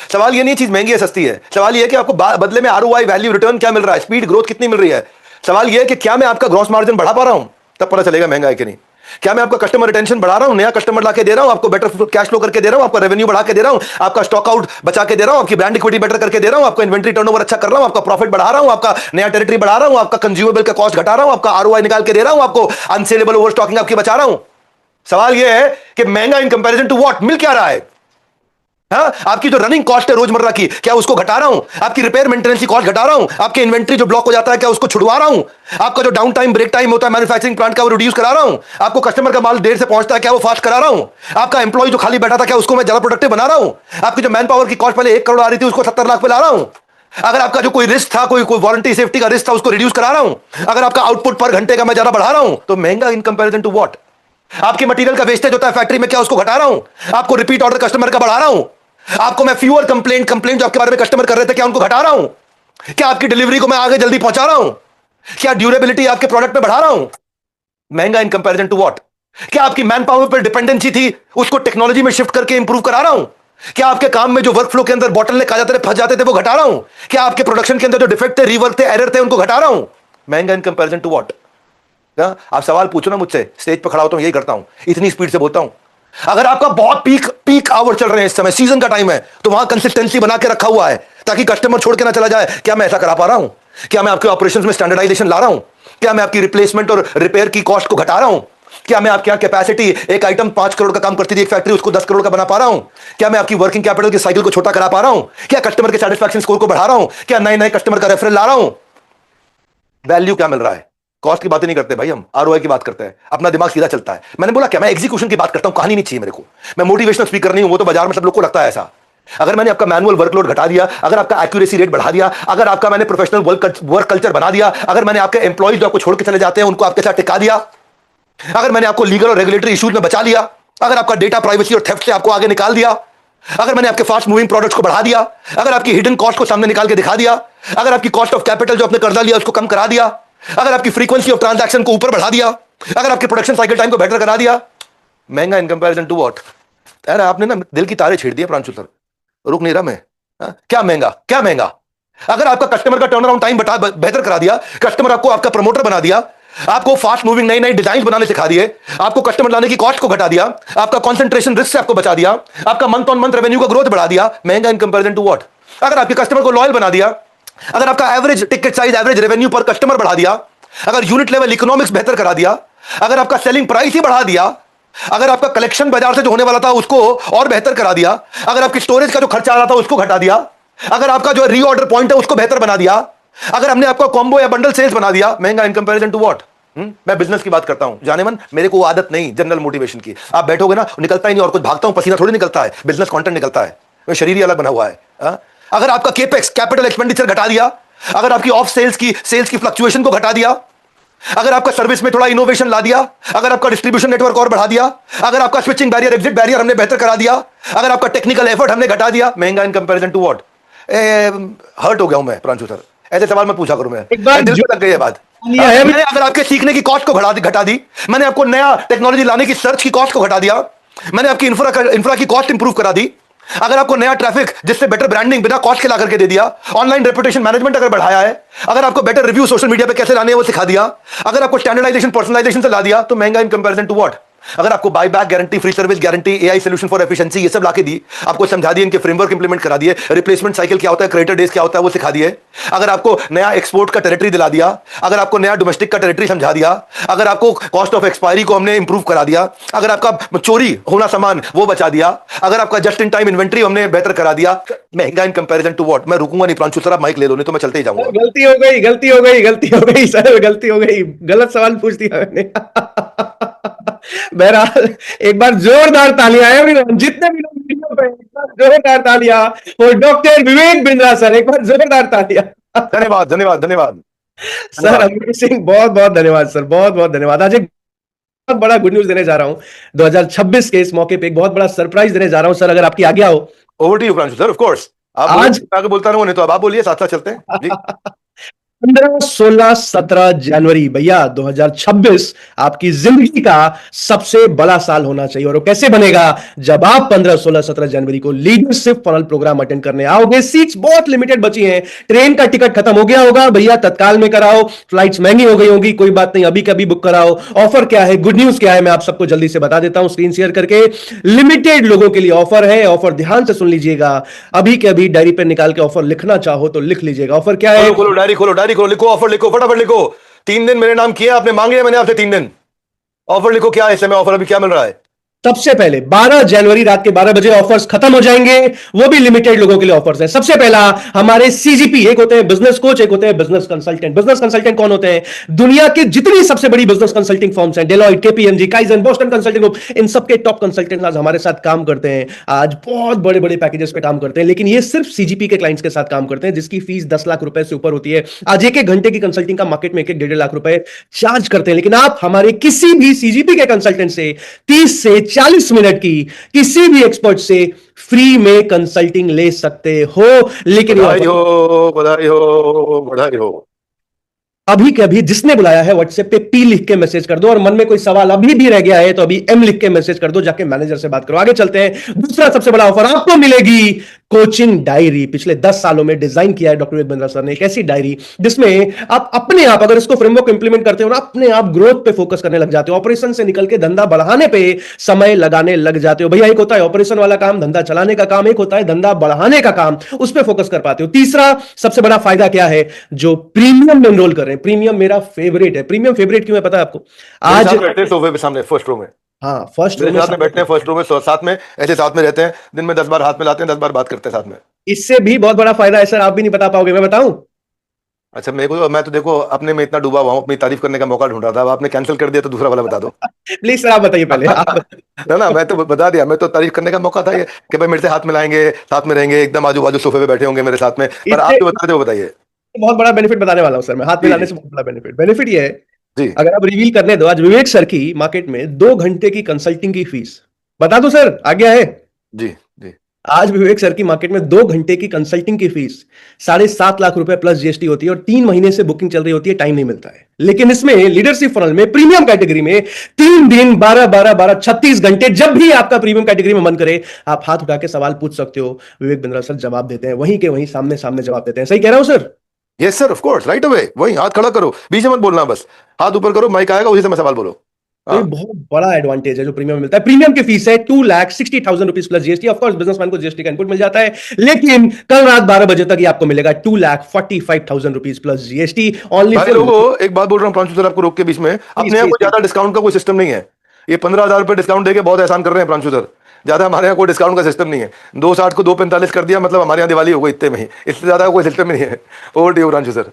सवाल ये नहीं चीज महंगी है सस्ती है, सवाल ये है कि आपको बदले में आरओआई, वैल्यू रिटर्न क्या मिल रहा है, स्पीड ग्रोथ कितनी मिल रही है। सवाल ये है कि क्या मैं आपका ग्रॉस मार्जिन बढ़ा पा रहा हूं, तब पता चलेगा महंगा है कि नहीं। क्या मैं आपका कस्टमर रिटेंशन बढ़ा रहा हूं, नया कस्टमर लाके दे रहा हूं, आपको बेटर कैश फ्लो करके दे रहा हूं, आपका रेवेन्यू बढ़ा के दे रहा हूं, आपका स्टॉक आउट बचा के दे रहा हूं, आपकी ब्रांड इक्विटी बेटर करके दे रहा हूं, आपका इन्वेंटरी टर्नओवर अच्छा कर रहा हूं, आपका प्रॉफिट बढ़ा रहा हूं, आपका नया टेरिटरी बढ़ा रहा हूं, आपका कंज्यूमेबल का कॉस्ट घटा रहा हूं, आपका आरओआई निकाल के दे रहा हूं, आपको अनसेलेबल ओवर स्टॉकिंग आपकी बचा रहा हूं। सवाल यह है कि महंगा इन कंपैरिजन टू व्हाट, मिल क्या रहा है? हाँ, आपकी जो रनिंग कॉस्ट है रोजमर्रा की, क्या उसको घटा रहा हूं? आपकी रिपेयर मेंटेनेंस की कॉस्ट घटा रहा हूं? आपकी इन्वेंट्री जो ब्लॉक हो जाता है क्या उसको छुड़वा रहा हूं? आपका जो डाउन टाइम ब्रेक टाइम होता है मैन्युफैक्चरिंग प्लांट का वो रिड्यूस करा रहा हूं? आपको कस्टमर का माल देर से पहुंचता है क्या वो फास्ट करा रहा हूं? आपका एम्प्लॉय जो खाली बैठा था क्या उसको मैं ज्यादा प्रोडक्टिव बना रहा हूं? आपकी जो मैन पावर की कॉस्ट पहले 1 करोड़ आ रही थी उसको 70 लाख पे ला रहा हूं? अगर आपका जो कोई रिस्क था, कोई वारंटी सेफ्टी का रिस्क था, उसको रिड्यूस करा रहा हूं? अगर आपका आउटपुट पर घंटे का मैं ज्यादा बढ़ा रहा हूं तो महंगा इन कंपैरिजन टू व्हाट? आपके मटेरियल का वेस्टेज होता है फैक्ट्री में क्या उसको घटा रहा हूं? आपको रिपीट ऑर्डर कस्टमर का बढ़ा रहा हूं? आपको मैं फ्यूअर कंप्लेंट जो आपके बारे में कस्टमर कर रहे थे क्या उनको घटा रहा हूं? क्या आपकी डिलीवरी को मैं आगे जल्दी पहुंचा रहा हूं? क्या ड्यूरेबिलिटी आपके प्रोडक्ट में बढ़ा रहा हूं? महंगा इन कंपैरिजन टू व्हाट? क्या आपकी मैन पावर पर डिपेंडेंसी थी उसको टेक्नोलॉजी में शिफ्ट करके इंप्रूव करा रहा हूं? क्या आपके काम में जो वर्कफ्लो के अंदर बॉटलनेक आ जाते थे, फंस जाते थे, वो घटा रहा हूं? क्या आपके प्रोडक्शन के अंदर जो डिफेक्ट थे, रीवर्क थे, एरर थे, उनको घटा रहा हूं? महंगा इन कंपैरिजन टू व्हाट? आप सवाल पूछो ना मुझसे, स्टेज पर खड़ा होता हूं यही करता हूं, इतनी स्पीड से बोलता हूं। अगर आपका बहुत पीक आवर चल रहे हैं, इस समय सीजन का टाइम है, तो वहां कंसिस्टेंसी बना के रखा हुआ है ताकि कस्टमर छोड़ के ना चला जाए। क्या मैं ऐसा करा पा रहा हूं? क्या मैं आपके ऑपरेशंस में स्टैंडर्डाइजेशन ला रहा हूं? क्या मैं आपकी रिप्लेसमेंट और रिपेयर की कॉस्ट को घटा रहा हूं? क्या मैं आपके यहाँ कैपेसिटी, एक आइटम 5 करोड़ का काम करती थी एक फैक्ट्री, उसको 10 करोड़ का बना पा रहा हूं? क्या मैं आपकी वर्किंग कैपिटल के साइकिल को छोटा करा पा रहा हूं? क्या कस्टमर के सेटिस्फैक्शन स्कोर को बढ़ा रहा हूं? क्या नए कस्टमर का रेफरल ला रहा हूं? वैल्यू क्या मिल रहा है? कॉस्ट की बातें नहीं करते भाई, हम आरओआई की बात करते हैं। अपना दिमाग सीधा चलता है। मैंने बोला क्या मैं एग्जीक्यूशन की बात करता हूं, कहानी नहीं चाहिए मेरे को। मैं मोटिवेशनल स्पीकर नहीं हूं, वो तो बाजार में सब लोग को लगता है ऐसा। अगर मैंने आपका मैनुअल वर्कलोड घटा दिया, अगर आपका एक्यूरेसी रेट बढ़ा दिया, अगर आपका मैंने प्रोफेशनल वर्क कल्चर बना दिया, अगर मैंने आपके एम्प्लॉइज जो आपको छोड़ के चले जाते हैं उनको आपके साथ टिका दिया, अगर मैंने आपको लीगल और रेगुलेटरी इश्यूज में बचा लिया, अगर आपका डेटा प्राइवेसी और थेफ्ट से आपको आगे निकाल दिया, अगर मैंने आपके फास्ट मूविंग प्रोडक्ट्स को बढ़ा दिया, अगर आपकी हिडन कॉस्ट को सामने निकाल के दिखा दिया, अगर आपकी कॉस्ट ऑफ कैपिटल जो आपने कर्जा लिया उसको कम करा दिया, अगर आपकी फ्रीक्वेंसी ऑफ ट्रांजैक्शन को ऊपर बढ़ा दिया, अगर आपके प्रोडक्शन साइकिल टाइम को बेटर करा दिया, महंगा इन कंपैरिजन टू व्हाट? यार आपने ना दिल की तारे छेड़ दिए प्रांशु सर, रुक नहीं रहा मैं। क्या महंगा, क्या महंगा? अगर आपका कस्टमर का टर्न अराउंड टाइम बेहतर करा दिया, कस्टमर आपको आपका प्रमोटर बना दिया, आपको फास्ट मूविंग नई डिजाइन बनाने सिखा दिए, आपको कस्टमर लाने की कॉस्ट को घटा दिया, आपका कंसंट्रेशन रिस्क से आपको बचा दिया, आपका मंथ ऑन मंथ रेवेन्यू का ग्रोथ बढ़ा दिया, महंगा इन कंपैरिजन टू व्हाट? अगर आपके कस्टमर को लॉयल बना दिया, अगर आपका average ticket size, average revenue पर कस्टमर बढ़ा दिया, अगर यूनिट लेवल इकोनॉमिक्स बेहतर करा दिया, अगर आपका सेलिंग प्राइस ही बढ़ा दिया, अगर आपका कलेक्शन बाजार से जो होने वाला था उसको और बेहतर करा दिया, अगर आपकी स्टोरेज का जो खर्चा आ रहा था उसको घटा दिया, अगर आपका जो रीऑर्डर पॉइंट है उसको बेहतर बना दिया, अगर हमने आपको कॉम्बो या बंडल सेल्स बना दिया, महंगा इन कंपैरिजन टू व्हाट? मैं बिजनेस की बात करता हूं जाने मन, मेरे को आदत नहीं जनरल मोटिवेशन की। आप बैठोगे ना निकलता ही नहीं, और कुछ भागता हूं पसीना थोड़ी निकलता है, बिजनेस कंटेंट निकलता है, शरीर ही अलग बना हुआ है। अगर आपका केपेक्स कैपिटल एक्सपेंडिचर घटा दिया, अगर आपकी ऑफ सेल्स की फ्लक्चुएशन को घटा दिया, अगर आपका सर्विस में थोड़ा इनोवेशन ला दिया, अगर आपका डिस्ट्रीब्यूशन नेटवर्क और बढ़ा दिया, अगर आपका स्विचिंग बैरियर एग्जिट बैरियर हमने बेहतर करा दिया, अगर आपका टेक्निकल एफर्ट हमने घटा दिया, महंगा in comparison to what? Hurt हो गया हूं मैं प्रांशु सर, ऐसे सवाल मैं पूछा करूं, मैं दिल पे लग गई ये बात। मैंने अगर आपके सीखने की कॉस्ट को घटा दी, मैंने आपको नया टेक्नोलॉजी लाने की सर्च की कॉस्ट को घटा दिया, मैंने आपकी इंफ्रा की कॉस्ट इंप्रूव करा दी, अगर आपको नया ट्रैफिक जिससे बेटर ब्रांडिंग बिना कॉस्ट के ला करके दे दिया, ऑनलाइन रेपुटेशन मैनेजमेंट अगर बढ़ाया है, अगर आपको बेटर रिव्यू सोशल मीडिया पे कैसे लाने हैं वो सिखा दिया, अगर आपको स्टैंडर्डाइजेशन पर्सनलाइजेशन से ला दिया, तो महंगा इन कंपैरिजन टू व्हाट? अगर आपको buy back guarantee, free service guarantee, AI solution for efficiency ये सब लाके दी, आपको समझा दिए, इनके फ्रेमवर्क इंप्लीमेंट करा दिए, रिप्लेसमेंट साइकिल क्या होता है, क्रेडिटर डेज क्या होता है वो सिखा दिए, अगर आपको नया एक्सपोर्ट का टेरिटरी दिला दिया, अगर आपको नया डोमेस्टिक का टेरिटरी समझा दिया, अगर आपको कॉस्ट ऑफ एक्सपायरी को हमने इंप्रूव करा दिया, अगर आपका चोरी होना सामान वो बचा दिया, अगर आपका जस्ट इन टाइम इन्वेंट्री हमने बेहतर करा दिया, महंगा इन कंपैरिजन टू व्हाट? मैं रुकूंगा नहीं प्रांशु सर, आप माइक ले लो नहीं तो मैं चलते ही जाऊंगा। गलती हो गई सर, गलती हो गई, गलत सवाल पूछ दिया मैंने। बहरहाल एक बार जोरदार तालियां एवरीवन, जितने भी लोग वीडियो पे, एक बार जोरदार तालियां और डॉक्टर विवेक बिंद्रा सर, एक बार जोरदार तालियां। धन्यवाद धन्यवाद धन्यवाद सर, अमेजिंग, बहुत बहुत धन्यवाद सर, बहुत बहुत धन्यवाद। आज एक बहुत बड़ा गुड न्यूज देने जा रहा हूं 2026 के इस मौके पे, एक बहुत बड़ा सरप्राइज देने जा रहा हूं सर, अगर आपकी आज्ञा हो। Over to you Pranshu sir, of course. आप आज आगे बोलता रहूं, नहीं तो अब आप बोलिए, साथ साथ चलते हैं जी। 15, 16, 17 जनवरी भैया 2026 आपकी जिंदगी का सबसे बड़ा साल होना चाहिए। और वो कैसे बनेगा? जब आप 15, 16, 17 जनवरी को लीडरशिप फनल प्रोग्राम अटेंड करने आओगे। सीट्स बहुत लिमिटेड बची हैं, ट्रेन का टिकट खत्म हो गया होगा भैया, तत्काल में कराओ, फ्लाइट्स महंगी हो गई होगी, कोई बात नहीं, अभी कभी बुक कराओ। ऑफर क्या है, गुड न्यूज क्या है, मैं आप सबको जल्दी से बता देता हूं स्क्रीन शेयर करके। लिमिटेड लोगों के लिए ऑफर है, ऑफर ध्यान से सुन लीजिएगा, अभी के अभी डायरी पे निकाल के ऑफर लिखना चाहो तो लिख लीजिएगा। ऑफर क्या है? खोलो डायरी, खोलो डायरी, खोलो, लिखो ऑफर, लिखो फटाफट लिखो। 3 दिन मेरे नाम किए आपने, मांगे मैंने आपसे 3 दिन। ऑफर लिखो, क्या है इस समय ऑफर, अभी क्या मिल रहा है? सबसे पहले 12 जनवरी रात के 12 बजे ऑफर्स खत्म हो जाएंगे, वो भी लिमिटेड लोगों के लिए ऑफर्स है। सबसे पहला हमारे सीजीपी, एक होते हैं बिजनेस कोच, एक होते हैं बिजनेस कंसल्टेंट। बिजनेस कंसल्टेंट कौन होते हैं? दुनिया की जितनी सबसे बड़ी बिजनेस कंसल्टिंग फर्म्स हैं, Deloitte, KPMG, Kaizen, Boston Consulting Group, इन सबके टॉप कंसल्टेंट्स आज हमारे साथ काम करते हैं। आज बहुत बड़े बड़े पैकेजेस पे काम करते हैं, लेकिन ये सिर्फ सीजीपी के क्लाइंट्स के साथ काम करते हैं, जिसकी फीस 10 लाख रुपए से ऊपर होती है। आज एक घंटे की कंसल्टिंग का मार्केट में 1-1.5 लाख रुपए चार्ज करते हैं, लेकिन आप हमारे किसी भी सीजीपी के कंसल्टेंट से 30 से 40 मिनट की किसी भी एक्सपर्ट से फ्री में कंसल्टिंग ले सकते हो। लेकिन बधाई हो, बधाई हो, बधाई हो। अभी के अभी जिसने बुलाया है व्हाट्सएप पे पी लिख के मैसेज कर दो, और मन में कोई सवाल अभी भी रह गया है तो अभी एम लिख के मैसेज कर दो, जाके मैनेजर से बात करो। आगे चलते हैं। दूसरा सबसे बड़ा ऑफर आपको मिलेगी, कोचिंग डायरी। पिछले 10 सालों में डिजाइन किया है डॉक्टर विवेक बिंद्रा सर ने एक ऐसी डायरी जिसमें आप अपने आप, अगर इसको फ्रेमवर्क इंप्लीमेंट करते हो ना, अपने आप ग्रोथ पे फोकस करने लग जाते हो। ऑपरेशन से निकल के धंधा बढ़ाने पे समय लगाने लग जाते हो। भैया एक होता है ऑपरेशन वाला काम, धंधा चलाने का काम, एक होता है धंधा बढ़ाने का काम, उस पर फोकस कर पाते हो। तीसरा सबसे बड़ा फायदा क्या है? जो प्रीमियम में एनरोल कर रहे हैं, प्रीमियम मेरा फेवरेट है। प्रीमियम फेवरेट क्यों है पता है आपको? आज बैठते हैं सोफे पे सामने फर्स्ट रो में। हाँ, फर्स्ट मेरे साथ में बैठते हैं फर्स्ट रो में, साथ में ऐसे साथ में रहते हैं, दिन में 10 बार हाथ मिलाते हैं, 10 बार बात करते हैं साथ में। इससे भी बहुत बड़ा फायदा है सर, आप भी नहीं बता पाओगे, मैं बताऊं? अच्छा, मैं तो देखो अपने में इतना डूबा हुआ हूं, अपनी तारीफ करने का मौका ढूंढ रहा था, अब आपने कैंसिल कर दिया तो दूसरा वाला बता दो। प्लीज सर आप बताइए पहले। ना मैं तो बता दिया, मैं तो तारीफ करने का मौका था ये कि भाई मेरे से हाथ मिलाएंगे, साथ में रहेंगे, एकदम आजू बाजू सोफे पे बैठे होंगे मेरे साथ में, पर आप जो बता रहे हो बताइए। बहुत बड़ा बेनिफिट बताने वाला हूं सर मैं, हाथ मिलाने से बहुत बड़ा बेनिफिट ये है जी, अगर आप रिवील करने दो, आज विवेक सर की मार्केट में 2 घंटे की कंसल्टिंग की फीस बता दो सर, आगे है जी जी। आज विवेक सर की मार्केट में 2 घंटे की कंसल्टिंग की फीस 7.5 लाख रुपए प्लस जीएसटी होती है, और 3 महीने से बुकिंग चल रही होती है, टाइम नहीं मिलता है। लेकिन इसमें लीडरशिप फनल में प्रीमियम कैटेगरी में 3 दिन 12 36 घंटे, जब भी आपका प्रीमियम कैटेगरी में मन करे आप हाथ उठा के सवाल पूछ सकते हो। विवेक बिंद्रा सर जवाब देते हैं, वहीं के वहीं सामने सामने जवाब देते हैं। सही कह रहा हूं sir? Yes sir, of course, right away, वही हाथ खड़ा करो, बीच में मत बोलना, बस हाथ ऊपर करो, माइक आएगा उसी समय सवाल बोलो। तो ये बहुत बड़ा एडवांटेज है जो प्रीमियम में मिलता है। प्रीमियम की फीस है 2,60,000 rupees plus GST. Of course businessman को जीएसटी का इनपुट मिल जाता है, लेकिन कल रात 12 बजे तक ये आपको मिलेगा 2,45,000 रुपीज प्लस जीएसटी ओनली। लोगों एक बात बोल रहा हूँ प्रांशु सर, आपको रोक के बीच में, अपने यहाँ कोई ज्यादा डिस्काउंट का कोई सिस्टम नहीं है। ये 15,000 रुपए डिस्काउंट देके बहुत एहसान कर रहे हैं प्रांशु सर, ज्यादा हमारे यहाँ कोई डिस्काउंट का सिस्टम नहीं है। 260 को 245 कर दिया, मतलब हमारे यहाँ दिवाली हो गई इतने में ही, इससे ज्यादा कोई सिस्टम नहीं है। Over to you Pranshu sir.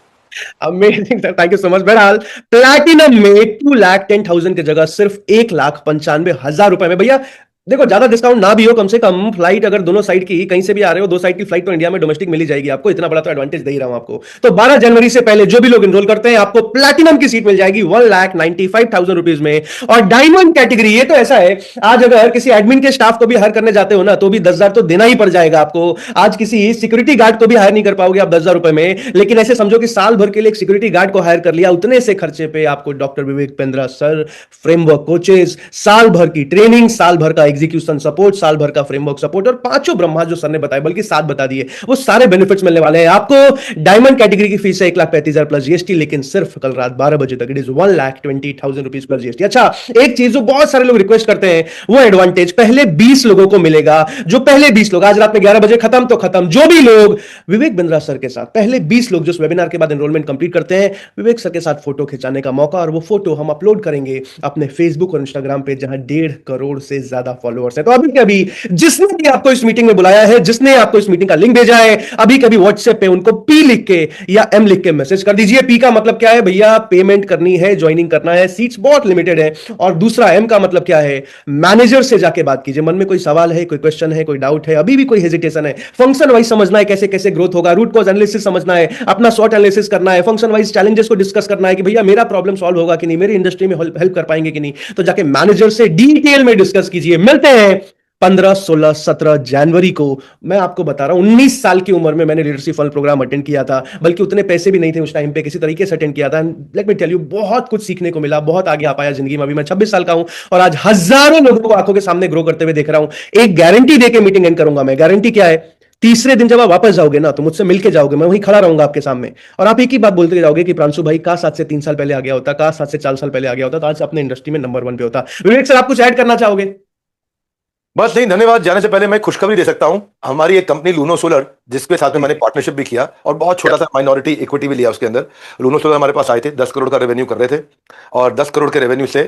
Amazing sir, thank you so much. बहरहाल प्लैटिनम में 2,10,000 की जगह सिर्फ 1,95,000 रुपए में भैया देखो, ज्यादा डिस्काउंट ना भी हो, कम से कम फ्लाइट अगर दोनों साइड की कहीं से भी आ रहे हो, 2 साइड की फ्लाइट तो इंडिया में डोमेस्टिक मिल ही जाएगी आपको, इतना बड़ा तो एडवांटेज दे ही रहा हूं आपको। तो 12 जनवरी से पहले जो भी लोग एनरोल करते हैं आपको प्लैटिनम की सीट मिल जाएगी 1,95,000 रुपीज में। और डायमंड कैटेगरी, ये तो ऐसा है आज अगर किसी एडमिन के स्टाफ को भी हायर करने जाते हो ना तो भी 10,000 तो देना ही पड़ जाएगा आपको। आज किसी सिक्योरिटी गार्ड को भी हायर नहीं कर पाओगे आप 10,000 रुपए में, लेकिन ऐसे समझो कि साल भर के लिए एक सिक्योरिटी गार्ड को हायर कर लिया, उतने से खर्चे पे आपको doctor Vivek Bindra sir framework coaches, साल भर की ट्रेनिंग, साल भर का एग्जीक्यूशन सपोर्ट, साल भर का फ्रेमवर्क सपोर्ट, और 5 ब्रह्मा जो सर ने बताए, बल्कि 7 बता दिए, वो सारे बेनिफिट्स मिलने वाले हैं आपको। डायमंड कैटेगरी की फीस है 1,35,000 प्लस जीएसटी, लेकिन सिर्फ कल रात 12 बजे तक it is 1,20,000 rupees plus GST. अच्छा, एक चीज जो बहुत सारे लोग रिक्वेस्ट करते हैं वो एडवांटेज पहले 20 लोगों को मिलेगा। जो पहले 20 लोग, आज रात में 11 बजे खत्म तो खत्म, जो भी लोग विवेक बिंद्रा सर के साथ पहले 20 लोग जो इस वेबिनार के बाद एनरोलमेंट कंप्लीट करते हैं, विवेक सर के साथ फोटो खिंचाने का मौका, और वो फोटो हम अपलोड करेंगे अपने फेसबुक और इंस्टाग्राम पे, जहां 1.5 करोड़ से ज्यादा फॉलोअर्स है। तो अभी कभी जिसने भी आपको इस मीटिंग में बुलाया है, जिसने आपको इस मीटिंग का लिंक भेजा है, अभी कभी व्हाट्सएप पे उनको पी लिख के या एम लिख के मैसेज कर दीजिए। पी का मतलब क्या है भैया? पेमेंट करनी है, ज्वाइनिंग करना है, सीट्स बहुत लिमिटेड है। और दूसरा एम का मतलब क्या है? मैनेजर से जाके बात कीजिए। मन में कोई सवाल है, कोई क्वेश्चन है, कोई डाउट है, अभी भी कोई हेजिटेशन है, फंक्शन वाइज समझना है कैसे कैसे ग्रोथ होगा, रूट कॉज एनालिसिस समझना है, अपना शॉर्ट एनालिसिस करना है, फंक्शन वाइज चैलेंजेस को डिस्कस करना है कि भैया मेरा प्रॉब्लम सॉल्व होगा कि नहीं, मेरी इंडस्ट्री में हेल्प कर पाएंगे कि नहीं, तो जाके मैनेजर से डिटेल में डिस्कस कीजिए। मिलते हैं 15, 16, 17 जनवरी को। मैं आपको बता रहा हूं 19 साल की उम्र में मैंने लीडरशिप फनल प्रोग्राम अटेंड किया था, बल्कि उतने पैसे भी नहीं थे उस टाइम पे, किसी तरीके से अटेंड किया था। लेट मी टेल यू, बहुत कुछ सीखने को मिला, बहुत आगे आ पाया जिंदगी में। अभी मैं 26 साल का हूं और आज हजारों लोगों को आंखों के सामने ग्रो करते हुए देख रहा हूं। एक गारंटी देके मीटिंग एंड करूंगा मैं। गारंटी क्या है? तीसरे दिन जब आप वापस जाओगे ना तो मुझसे मिलके जाओगे, मैं वहीं खड़ा रहूंगा आपके सामने, और आप एक ही बात बोलते जाओगे कि प्रांशु भाई काश आज से 3 साल पहले आ गया होता, काश आज से 4 साल पहले आ गया होता, तो आज अपने इंडस्ट्री में नंबर 1 पे होता। विवेक सर, आप कुछ ऐड करना चाहोगे? बस नहीं, धन्यवाद। जाने से पहले मैं खुशखबरी दे सकता हूं। हमारी एक कंपनी लूनो सोलर, जिसके साथ में मैंने पार्टनरशिप भी किया और बहुत छोटा सा माइनॉरिटी इक्विटी भी लिया उसके अंदर। लूनो सोलर हमारे पास आए थे, 10 करोड़ का रेवेन्यू कर रहे थे और 10 करोड़ के रेवेन्यू से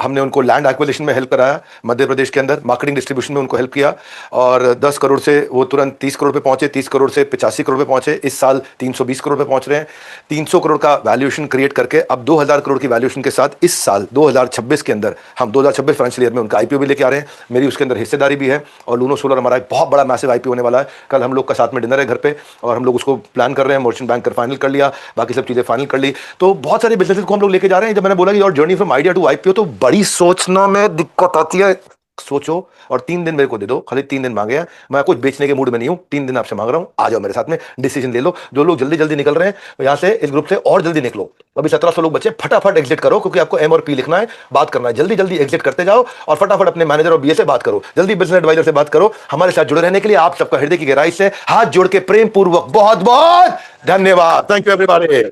हमने उनको लैंड एक्विजिशन में हेल्प कराया मध्य प्रदेश के अंदर, मार्केटिंग डिस्ट्रीब्यूशन में उनको हेल्प किया और 10 करोड़ से वो तुरंत 30 करोड़ पे पहुंचे, 30 करोड़ से 85 करोड़ पे पहुंचे, इस साल 320 करोड़ पे पहुंच रहे हैं। 300 करोड़ का वैल्यूएशन क्रिएट करके अब 2000 करोड़ की वैल्यूएशन के साथ इस साल 2026 के अंदर हम 2026 फाइनेंशियल ईयर में उनका आईपीओ भी लेके आ रहे हैं। मेरी उसके अंदर हिस्सेदारी भी है और लूनो सोलर हमारा एक बहुत बड़ा मैसिव आईपीओ होने वाला है। कल हम लोग का साथ में डिनर है घर पे और हम लोग उसको प्लान कर रहे हैं। मर्चेंट बैंक फाइनल कर लिया, बाकी सब चीजें फाइनल कर ली, तो बहुत सारे बिजनेसेस को हम लोग लेके जा रहे हैं। जब मैंने बोला कि your journey from idea to IPO, तो बड़ी सोचना में दिक्कत आती है। सोचो और 3 दिन मेरे को दे दो, खाली 3 दिन मांगे हैं। मैं कुछ बेचने के मूड में नहीं हूं, 3 दिन आपसे मांग रहा हूं, आ जाओ मेरे साथ में, डिसीजन ले लो। जो लोग जल्दी जल्दी निकल रहे हैं यहां से, इस ग्रुप से और जल्दी निकलो। अभी 1700 लोग बचे, फटाफट एग्जिट करो, क्योंकि आपको एम और पी लिखना है, बात करना है। जल्दी जल्दी एग्जिट करते जाओ और फटाफट अपने मैनेजर और बीए से बात करो, जल्दी बिजनेस एडवाइजर से बात करो। हमारे साथ जुड़े रहने के लिए आप सबका हृदय की गहराई से हाथ जोड़ के प्रेम पूर्वक बहुत बहुत धन्यवाद। Thank you everybody.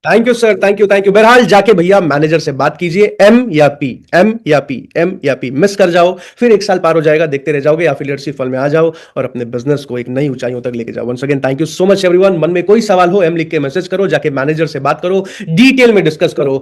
Thank you sir, thank you. बहरहाल जाके भैया मैनेजर से बात कीजिए, एम या पी, एम या पी, एम या पी मिस कर जाओ, फिर 1 साल पार हो जाएगा, देखते रह जाओगे, या फिर लीडरशिप फल में आ जाओ और अपने बिजनेस को एक नई ऊंचाइयों तक लेके जाओ। Once again thank you so much everyone. मन में कोई सवाल हो, एम लिख के मैसेज करो, जाके मैनेजर से बात करो, डिटेल में डिस्कस करो।